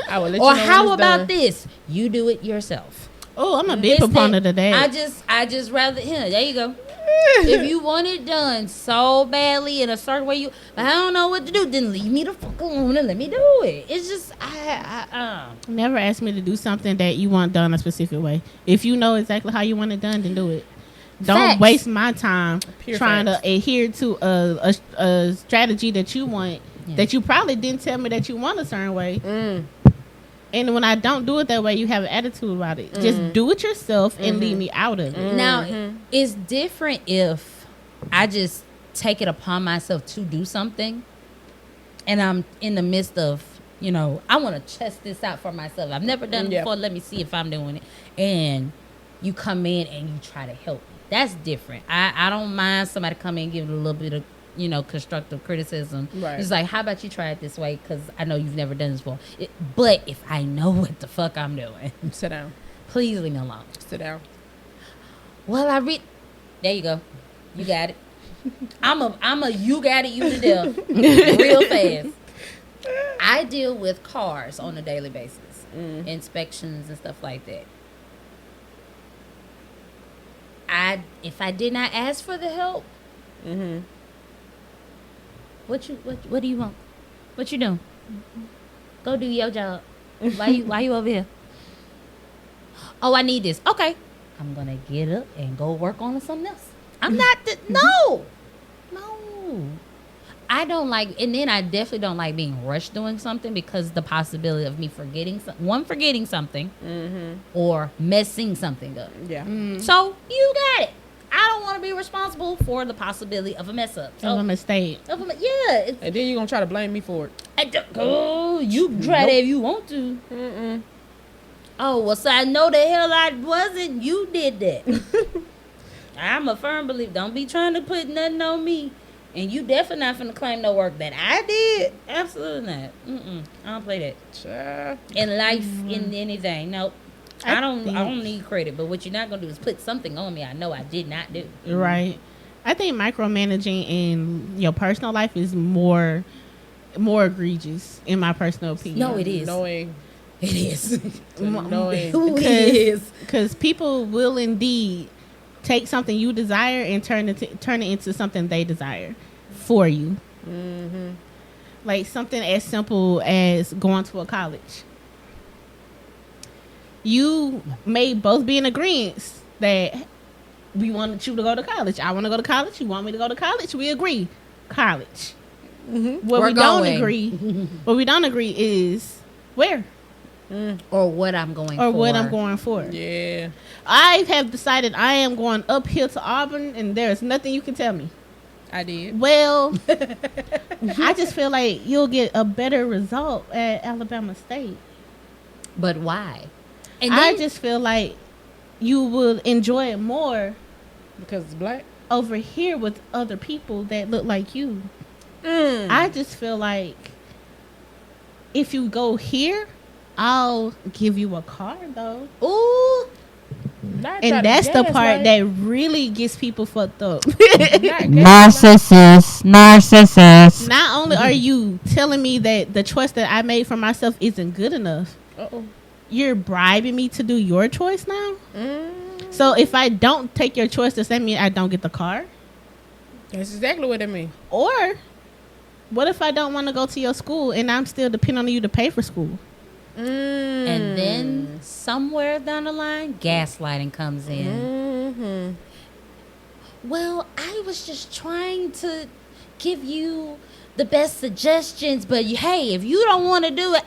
I will let Or you know how when it's about done. this? You do it yourself. Oh, I'm a big Instead, proponent of that. I just rather there you go. If you want it done so badly in a certain way, I don't know what to do, then leave me the fuck alone and let me do it. It's just Never ask me to do something that you want done a specific way. If you know exactly how you want it done, then do it. Don't Facts. waste my time Pure trying facts. to adhere to a strategy that you want that you probably didn't tell me that you want a certain way. And when I don't do it that way, you have an attitude about it. Just do it yourself and leave me out of it. Now it's different if I just take it upon myself to do something and I'm in the midst of, I want to test this out for myself. I've never done it Yeah. before. Let me see if I'm doing it. And you come in and you try to help me. That's different. I don't mind somebody come in and give it a little bit of, constructive criticism. Right. It's like, how about you try it this way? Because I know you've never done this before. But if I know what the fuck I'm doing, Sit down. please leave me alone. Sit down. Well, there you go. You got it. I'm a you got it, you to death. Real fast. I deal with cars on a daily basis. Inspections and stuff like that. If I did not ask for the help, what do you want? What you doing? Go do your job. Why you over here? Oh, I need this. Okay. I'm gonna get up and go work on something else. I'm not no. I don't like, and then I definitely don't like being rushed doing something because the possibility of me forgetting something or messing something up. Yeah. So you got it. I don't want to be responsible for the possibility of a mess up. Of a mistake. Yeah. And then you're going to try to blame me for it. You can try that if you want to. Oh, well, so I know the hell I wasn't. You did that. I'm a firm believer. Don't be trying to put nothing on me. And you definitely not finna claim no work that I did. Absolutely not. I don't play that. Sure. In life, in anything. Nope. I don't need credit. But what you're not gonna do is put something on me I know I did not do. Right. I think micromanaging in your personal life is more egregious, in my personal opinion. No, it is. Knowing. It is. Knowing. Because people will indeed take something you desire and turn it into something they desire for you. Like something as simple as going to a college. You may both be in agreement that we wanted you to go to college. I want to go to college. You want me to go to college. We agree. College. What we don't agree is where. Or what I'm going or for. what I'm going for. Yeah. I have decided I am going uphill to Auburn, and there's nothing you can tell me. I did. Well, I just feel like you'll get a better result at Alabama State. But why? And I just feel like you will enjoy it more Because it's black? over here with other people that look like you. I just feel like if you go here, I'll give you a car, though. Ooh. And that's the part that really gets people fucked up. Narcissist. Not only are you telling me that the choice that I made for myself isn't good enough, you're bribing me to do your choice now? So if I don't take your choice, does that mean I don't get the car? That's exactly what it means. Or what if I don't want to go to your school and I'm still depending on you to pay for school? And then somewhere down the line, gaslighting comes in. Well, I was just trying to give you the best suggestions, but hey, if you don't want to do it,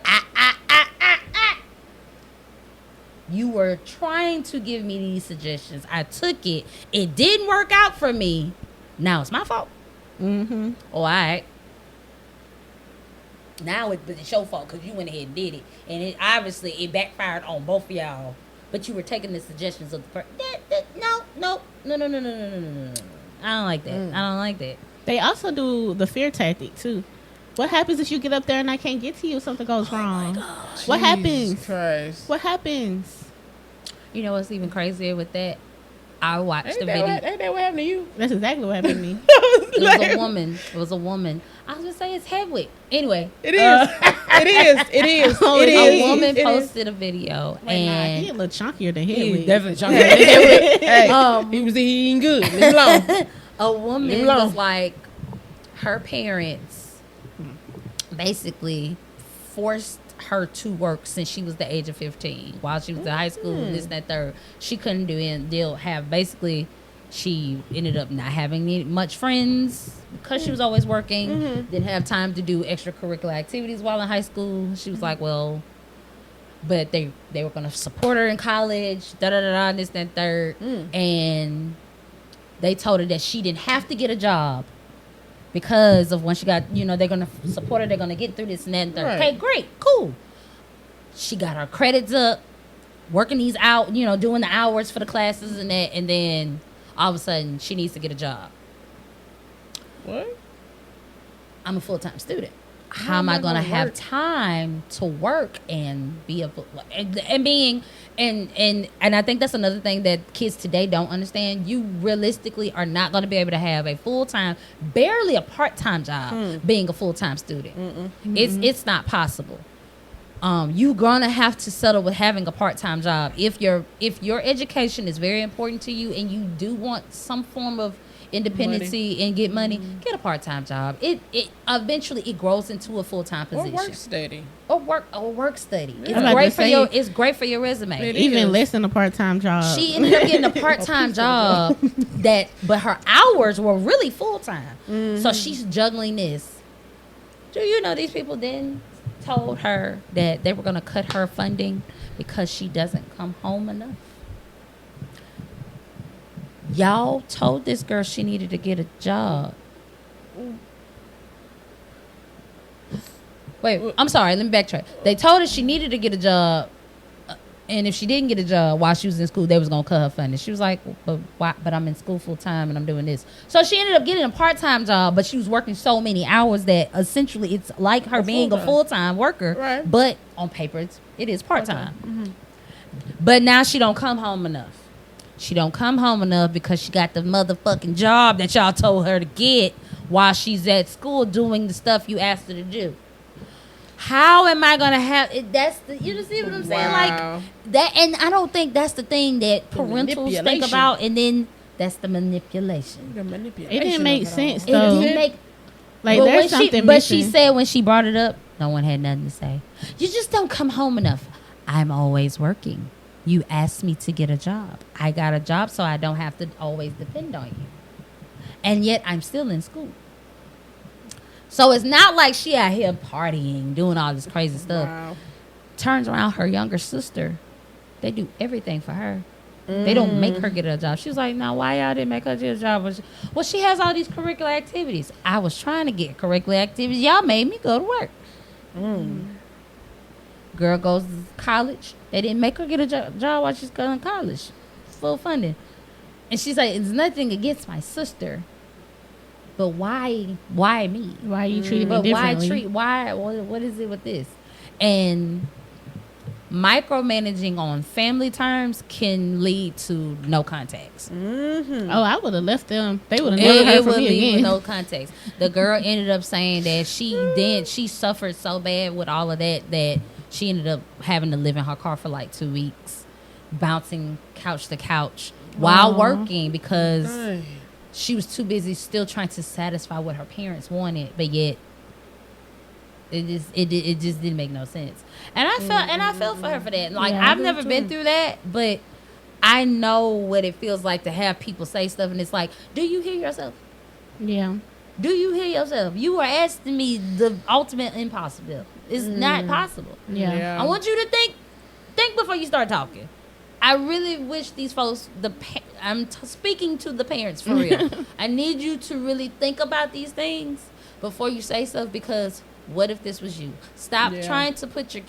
you were trying to give me these suggestions. I took it. It didn't work out for me. Now it's my fault. Oh, all right. Now it's your fault because you went ahead and did it. And it obviously backfired on both of y'all. But you were taking the suggestions of the person. No. I don't like that. I don't like that. They also do the fear tactic, too. What happens if you get up there and I can't get to you if something goes wrong? My gosh. What happens? Christ. What happens? You know what's even crazier with that? I watched Ain't the that video. ain't that what happened to you? That's exactly what happened to me. It was a woman. I was gonna say it's Hedwig. Anyway, It is. It is. a woman posted a video Wait, nah, and he a little chunkier than He Hedwig. definitely chunky. Hey, he was eating good. Leave him alone. a woman Leave it alone. was like, her parents basically forced her to work since she was the age of 15. While she was in high school, this and that third, she couldn't basically. She ended up not having much friends because she was always working. Didn't have time to do extracurricular activities while in high school. She was like, well, but they were going to support her in college, this, that, third. And they told her that she didn't have to get a job because of when she got, they're going to support her. They're going to get through this and that, third. Right. Okay, great, cool. She got her credits up. working these out, doing the hours for the classes and that, and then all of a sudden she needs to get a job. What? I'm a full-time student. How am I going to have time to work and be and I think that's another thing that kids today don't understand. You realistically are not going to be able to have a full-time, barely a part-time job being a full-time student. It's not possible. You're going to have to settle with having a part-time job. If your education is very important to you and you do want some form of independency and get money, get a part-time job. It eventually it grows into a full-time position. Or work study. Yeah. It's great for your resume. Even less than a part-time job. She ended up getting a part-time job but her hours were really full-time. So she's juggling this. Do you know these people then told her that they were going to cut her funding because she doesn't come home enough? Y'all told this girl she needed to get a job. Wait, I'm sorry. Let me backtrack. They told her she needed to get a job, and if she didn't get a job while she was in school, they was gonna cut her funding. She was like, "But why? But I'm in school full time and I'm doing this." So she ended up getting a part-time job, but she was working so many hours that essentially it's like her being a full-time worker, right? But on paper, it is part-time. But now she don't come home enough. She don't come home enough because she got the motherfucking job that y'all told her to get while she's at school doing the stuff you asked her to do. How am I gonna have it? You see what I'm saying? Like that, and I don't think that's the thing that parentals think about. And then that's the manipulation. It didn't make sense though. It didn't make. Like there's something missing. But she said when she brought it up, no one had nothing to say. You just don't come home enough. I'm always working. You asked me to get a job. I got a job, so I don't have to always depend on you. And yet, I'm still in school. So it's not like she out here partying, doing all this crazy stuff. Wow. Turns around, her younger sister, they do everything for her. They don't make her get a job. She was like, "No, why y'all didn't make her get a job?" Well, she has all these curricular activities. I was trying to get curricular activities. Y'all made me go to work. Girl goes to college. They didn't make her get a job while she's going to college. Full funding. And she's like, it's nothing against my sister. But why me? Why are you treating me differently? What is it with this? And micromanaging on family terms can lead to no contacts. Oh, I would have left them. They would have never heard from me again. With no context. The girl ended up saying that she suffered so bad with all of that she ended up having to live in her car for like 2 weeks, bouncing couch to couch while working because she was too busy still trying to satisfy what her parents wanted, but yet it just didn't make no sense. And I felt for her for that. Like I've never been through that, but I know what it feels like to have people say stuff, and it's like, do you hear yourself? Yeah. Do you hear yourself? You are asking me the ultimate impossible. It's not possible. Yeah. I want you to think before you start talking. I really wish these folks, I'm speaking to the parents for real. I need you to really think about these things before you say stuff, because what if this was you? Stop trying to put your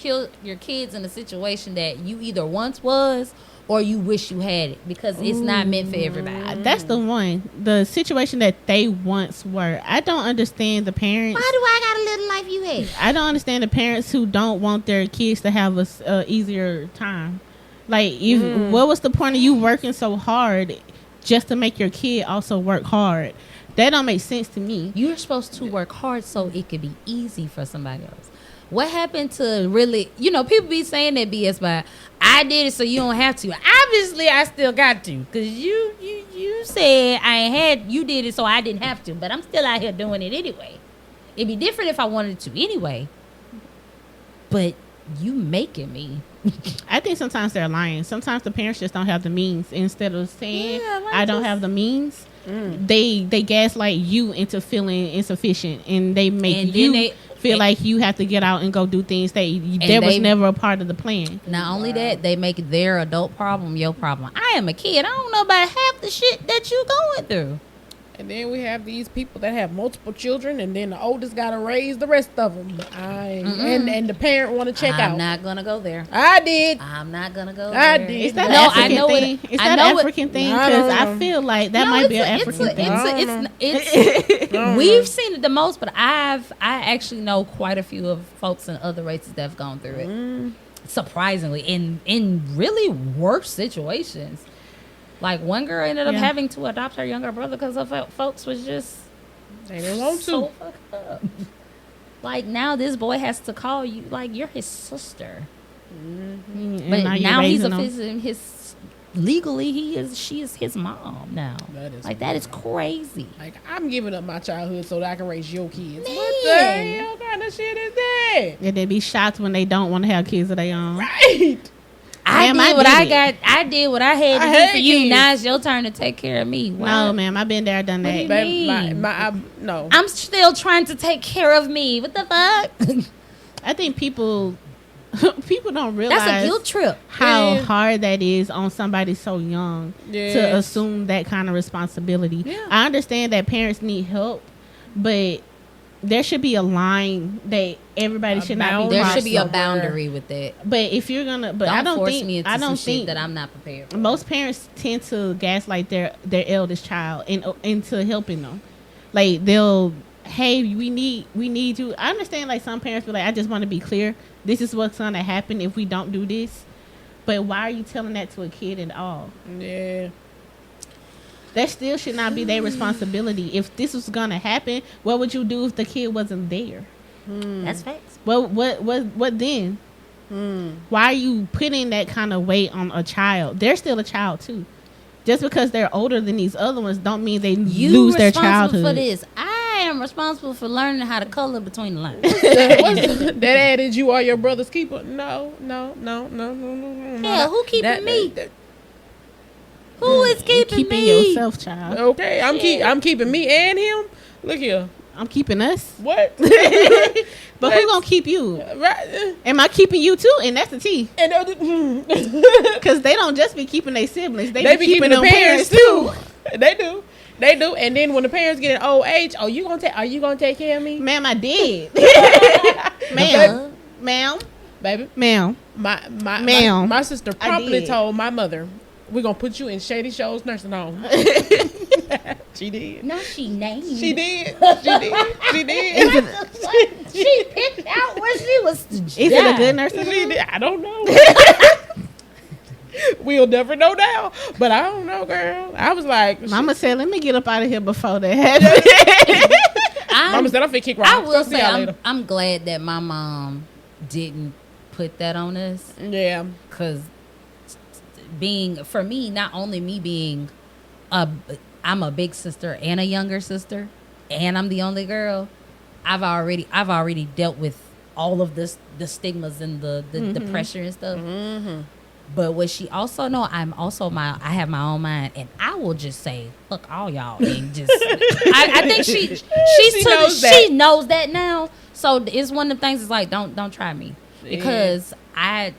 kids in a situation that you either once was or you wish you had it, because it's not meant for everybody. That's the one. The situation that they once were. I don't understand the parents. Why do I got a little life you had? I don't understand the parents who don't want their kids to have a easier time. Like, what was the point of you working so hard just to make your kid also work hard? That don't make sense to me. You're supposed to work hard so it could be easy for somebody else. What happened to really, people be saying that BS, but I did it so you don't have to. Obviously, I still got to, because you said you did it so I didn't have to, but I'm still out here doing it anyway. It'd be different if I wanted to anyway, but you making me. I think sometimes they're lying. Sometimes the parents just don't have the means. Instead of saying, I don't have the means, they gaslight you into feeling insufficient, and they make you feel like you have to get out and go do things that was never a part of the plan. Not only that, they make their adult problem your problem. I am a kid. I don't know about half the shit that you going through. And then we have these people that have multiple children, and then the oldest got to raise the rest of them. And the parent want to check out. I'm not gonna go there. I did. I'm not gonna go I there. did. Is that No, African I know thing? it. Is I that know it. African thing? I Because don't I know. feel like that No, might be an it's African thing. We've seen it the most, but I actually know quite a few of folks in other races that have gone through it. Surprisingly, in really worse situations. Like one girl ended up having to adopt her younger brother because her folks was just They didn't want so to. fucked up. Like now, this boy has to call you like you're his sister. And But now he's raising them. his legally she is his mom now. That is crazy. Like, I'm giving up my childhood so that I can raise your kids. Man. What the hell kind of shit is that? And they be shocked when they don't want to have kids of their own. Right. I Ma'am, did what I did got. I did what I had to I do had for you. kids. Now it's your turn to take care of me. No, ma'am, I've been there, done What do that. you Baby, mean? no. I'm still trying to take care of me. What the fuck? I think people don't realize That's a guilt trip. how Yeah. hard that is on somebody so young to Yes. assume that kind of responsibility. Yeah. I understand that parents need help, but there should be a line that everybody should not be. There crossed should be a over. boundary with that. But if you're gonna, but Don't I don't force think me into I some don't shit think that I'm not prepared for. most parents tend to gaslight their eldest child into helping them. Like they'll, hey, we need you. I understand like some parents be like, I just want to be clear. This is what's gonna happen if we don't do this. But why are you telling that to a kid at all? Yeah. That still should not be their responsibility. If this was gonna happen, what would you do if the kid wasn't there? That's facts. What then? Why are you putting that kind of weight on a child? They're still a child too. Just because they're older than these other ones don't mean they You lose their responsible childhood. for this. I am responsible for learning how to color between the lines. That adage, you are your brother's keeper. No. Yeah, who keeping me? Who is You keeping keeping me? yourself, child. Okay, I'm keeping me and him. Look here. I'm keeping us. What? But who gonna keep you? Right. Am I keeping you too? And that's the T. And Because they don't just be keeping their siblings. They they be be keeping the them parents too. They do. And then when the parents get in old age, are you gonna take care of me, Ma'am, I did. Ma'am. baby? Ma'am. My sister I promptly did. told my mother, "We're gonna put you in Shady Shores nursing home." She did. No, she named. She did. She did. She picked out where she was. Is it a good nursing She home? did. I don't know. We'll never know now. But I don't know, girl. I was like, Mama said, let me get up out of here before that happens. Mama said, I'm finna kick I rock. will See say, y'all later. I'm glad that my mom didn't put that on us. Yeah. Because for me, not only me being I'm a big sister and a younger sister, and I'm the only girl, I've already dealt with all of the stigmas and the pressure and stuff. Mm-hmm. But what she also know, I have my own mind, and I will just say, fuck all y'all, and just. I think she knows that now. So it's one of the things. Is like, don't try me, because I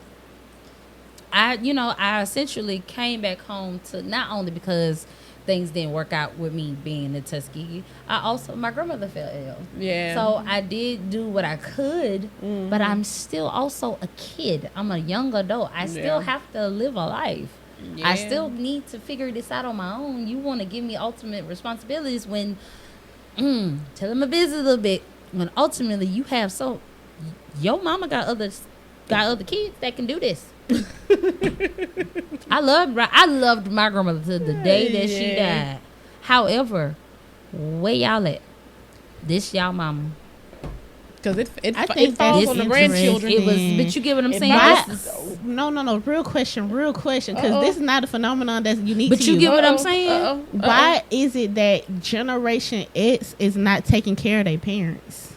essentially came back home to not only because things didn't work out with me being in Tuskegee. My grandmother fell ill. Yeah. So I did do what I could, but I'm still also a kid. I'm a young adult. I still have to live a life. Yeah. I still need to figure this out on my own. You want to give me ultimate responsibilities when, tell them a busy a little bit, when ultimately you have your mama got other kids that can do this. I loved my grandmother to the day that she died. However, where y'all at? This y'all mama. Because it think falls that's on the grandchildren. It was, but you get what I'm saying? Why- This is- No. Real question. Because Uh-oh. this is not a phenomenon that's unique But to you you. get what I'm saying? Uh-oh. Why is it that Generation X is not taking care of their parents?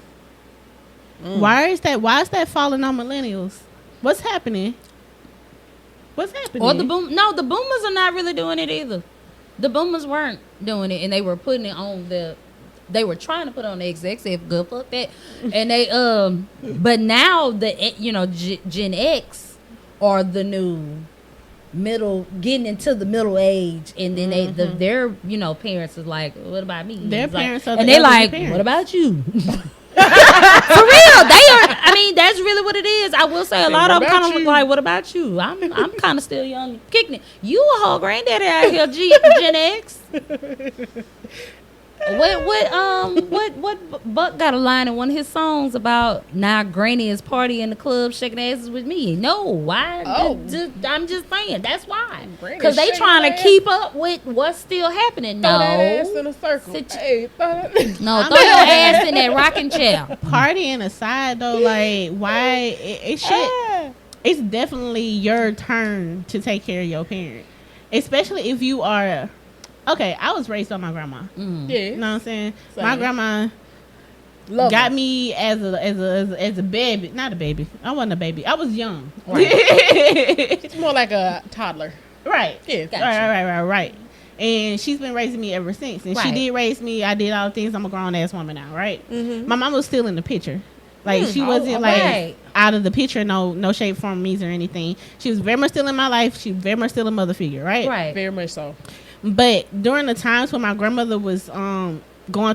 Why is that falling on millennials? What's happening? Or the boomers are not really doing it either. The boomers weren't doing it, and they were putting it on they were trying to put on the executive, good fuck that, and they but now Gen X are the new getting into the middle age, and then their parents is like, what about me? Their It's like- parents are and the they like, elderly parents. what about you? For real, they are. I mean, that's really what it is. I will say a lot of them What kind about of look you? like, what about you? I'm kind of still young, kicking it. You a whole granddaddy out here, Gen X. What Buck got a line in one of his songs about now Granny is partying in the club shaking asses with me? No, why? Oh. I'm just saying that's why. Granny Because they shaking trying to ass. keep up with what's still happening. Throw that ass in No, a circle. Sit- Hey, throw that. no, throw your ass in that rocking chair. Partying aside, though, like, why it should. Ah. It's definitely your turn to take care of your parent, especially if you are. Okay, I was raised by my grandma. Yeah. You know what I'm saying? Same. My grandma Love got her. me as a baby. Not a baby. I wasn't a baby. I was young. It's more like a toddler. Right. Yeah. Gotcha. Right. And she's been raising me ever since. And she Right. did raise me. I did all the things. I'm a grown ass woman now, right? Mm-hmm. My mom was still in the picture. Like she Oh, wasn't like right. out of the picture, no shape, form, means or anything. She was very much still in my life. She was very much still a mother figure, right? Right. Very much so. But during the times when my grandmother was going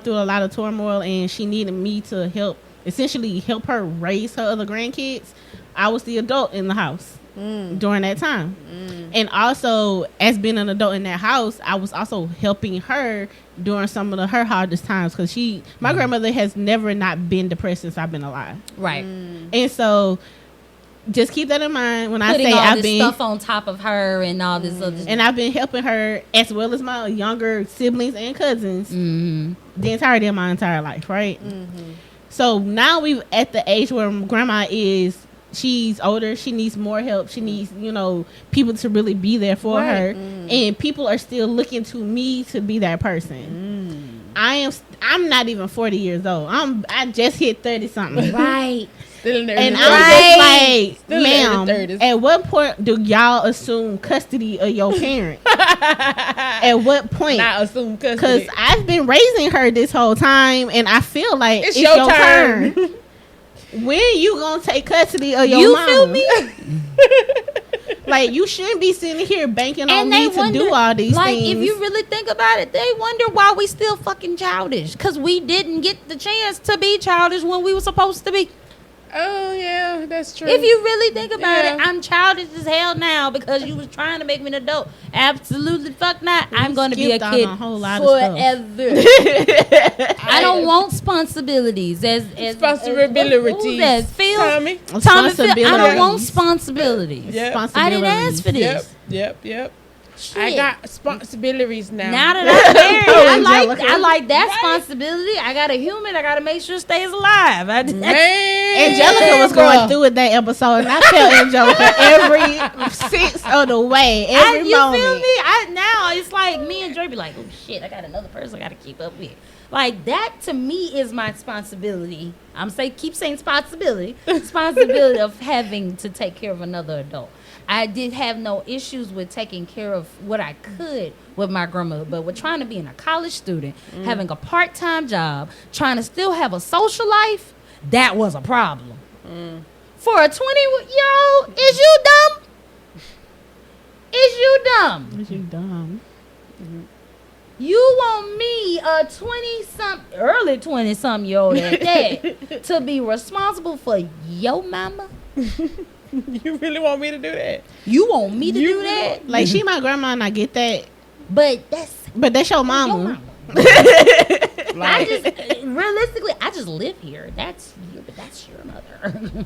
through a lot of turmoil and she needed me to essentially help her raise her other grandkids, I was the adult in the house during that time. And also, as being an adult in that house, I was also helping her during some of her hardest times because my grandmother has never not been depressed since I've been alive. Right. And so just keep that in mind when Putting I say all I've this been stuff on top of her and all this other. and I've been helping her as well as my younger siblings and cousins the entirety of my entire life, right? So now we're at the age where grandma she's older, she needs more help, she needs people to really be there for her, and people are still looking to me to be that person. I'm not even 40 years old. I just hit 30 something. Right. Still in there. And in I'm the just like, Still in their ma'am, 30s. at what point do y'all assume custody of your parent? At what point? Not assume Because custody. I've been raising her this whole time, and I feel like It's it's your your turn. turn. When you gonna take custody of your You mama? feel me? Like, you shouldn't be sitting here banking on And me they to do all these like, things. if you really think about it, they wonder why we still fucking childish. Because we didn't get the chance to be childish when we were supposed to be. Oh, yeah, that's true. If you really think about it, Yeah. I'm childish as hell now because you was trying to make me an adult. Absolutely fuck not. I'm going to be a skipped on kid a whole lot of stuff. forever. I don't want responsibilities. Responsibilities. Phil? Tommy. Phil, I don't Responsibilities. want responsibilities. Yep. I didn't ask for this. Yep. Shit. I got responsibilities now. Now that I'm married, Angelica. I like that responsibility. I got a human. I got to make sure it stays alive. Man, Angelica was going through it that episode, and I felt Angelica every 6 of the way, every you moment. feel me? Now it's like me and Dre be like, oh shit, I got another person I got to keep up with. Like, that to me is my responsibility. Keep saying responsibility of having to take care of another adult. I did have no issues with taking care of what I could with my grandmother, but with trying to be a college student, having a part-time job, trying to still have a social life, that was a problem. For a 20-year-old, is you dumb? Is you dumb? You dumb. You want me, a early 20-something-year-old at that, to be responsible for your mama? You really want me to do that? You want me to do that? Like, she my grandma, and I get that, But that's but that's your your mama. mama. I just realistically, I just live here. That's your mother.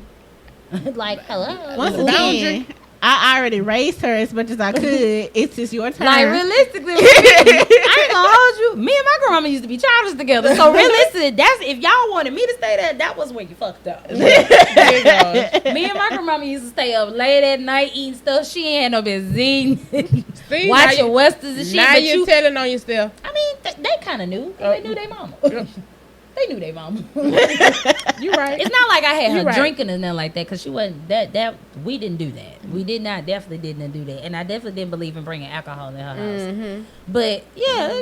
Like, hello. Once Boundary. again, I already raised her as much as I could. It's just your turn. Like, realistically, I ain't gonna hold you. Me and my grandma used to be childish together. So realistically, that's if y'all wanted me to stay there, that was where you fucked up. Me and my grandma used to stay up late at night eating stuff she ain't had no business eating. See, Watching westerns and shit. Now But you're telling on yourself. I mean, they kind of knew. 'Cause they knew their mama. They knew their mama. You right. It's not like I had You her right. drinking and nothing like that, because she wasn't that. We didn't do that. We definitely didn't do that, and I definitely didn't believe in bringing alcohol in her house. But yeah,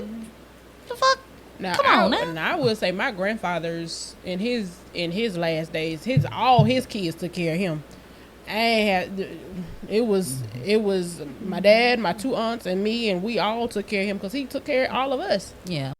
the fuck. Now, Come on, and now. I will say my grandfather's in his last days, all his kids took care of him. I ain't had It was my dad, my 2 aunts, and me, and we all took care of him because he took care of all of us. Yeah.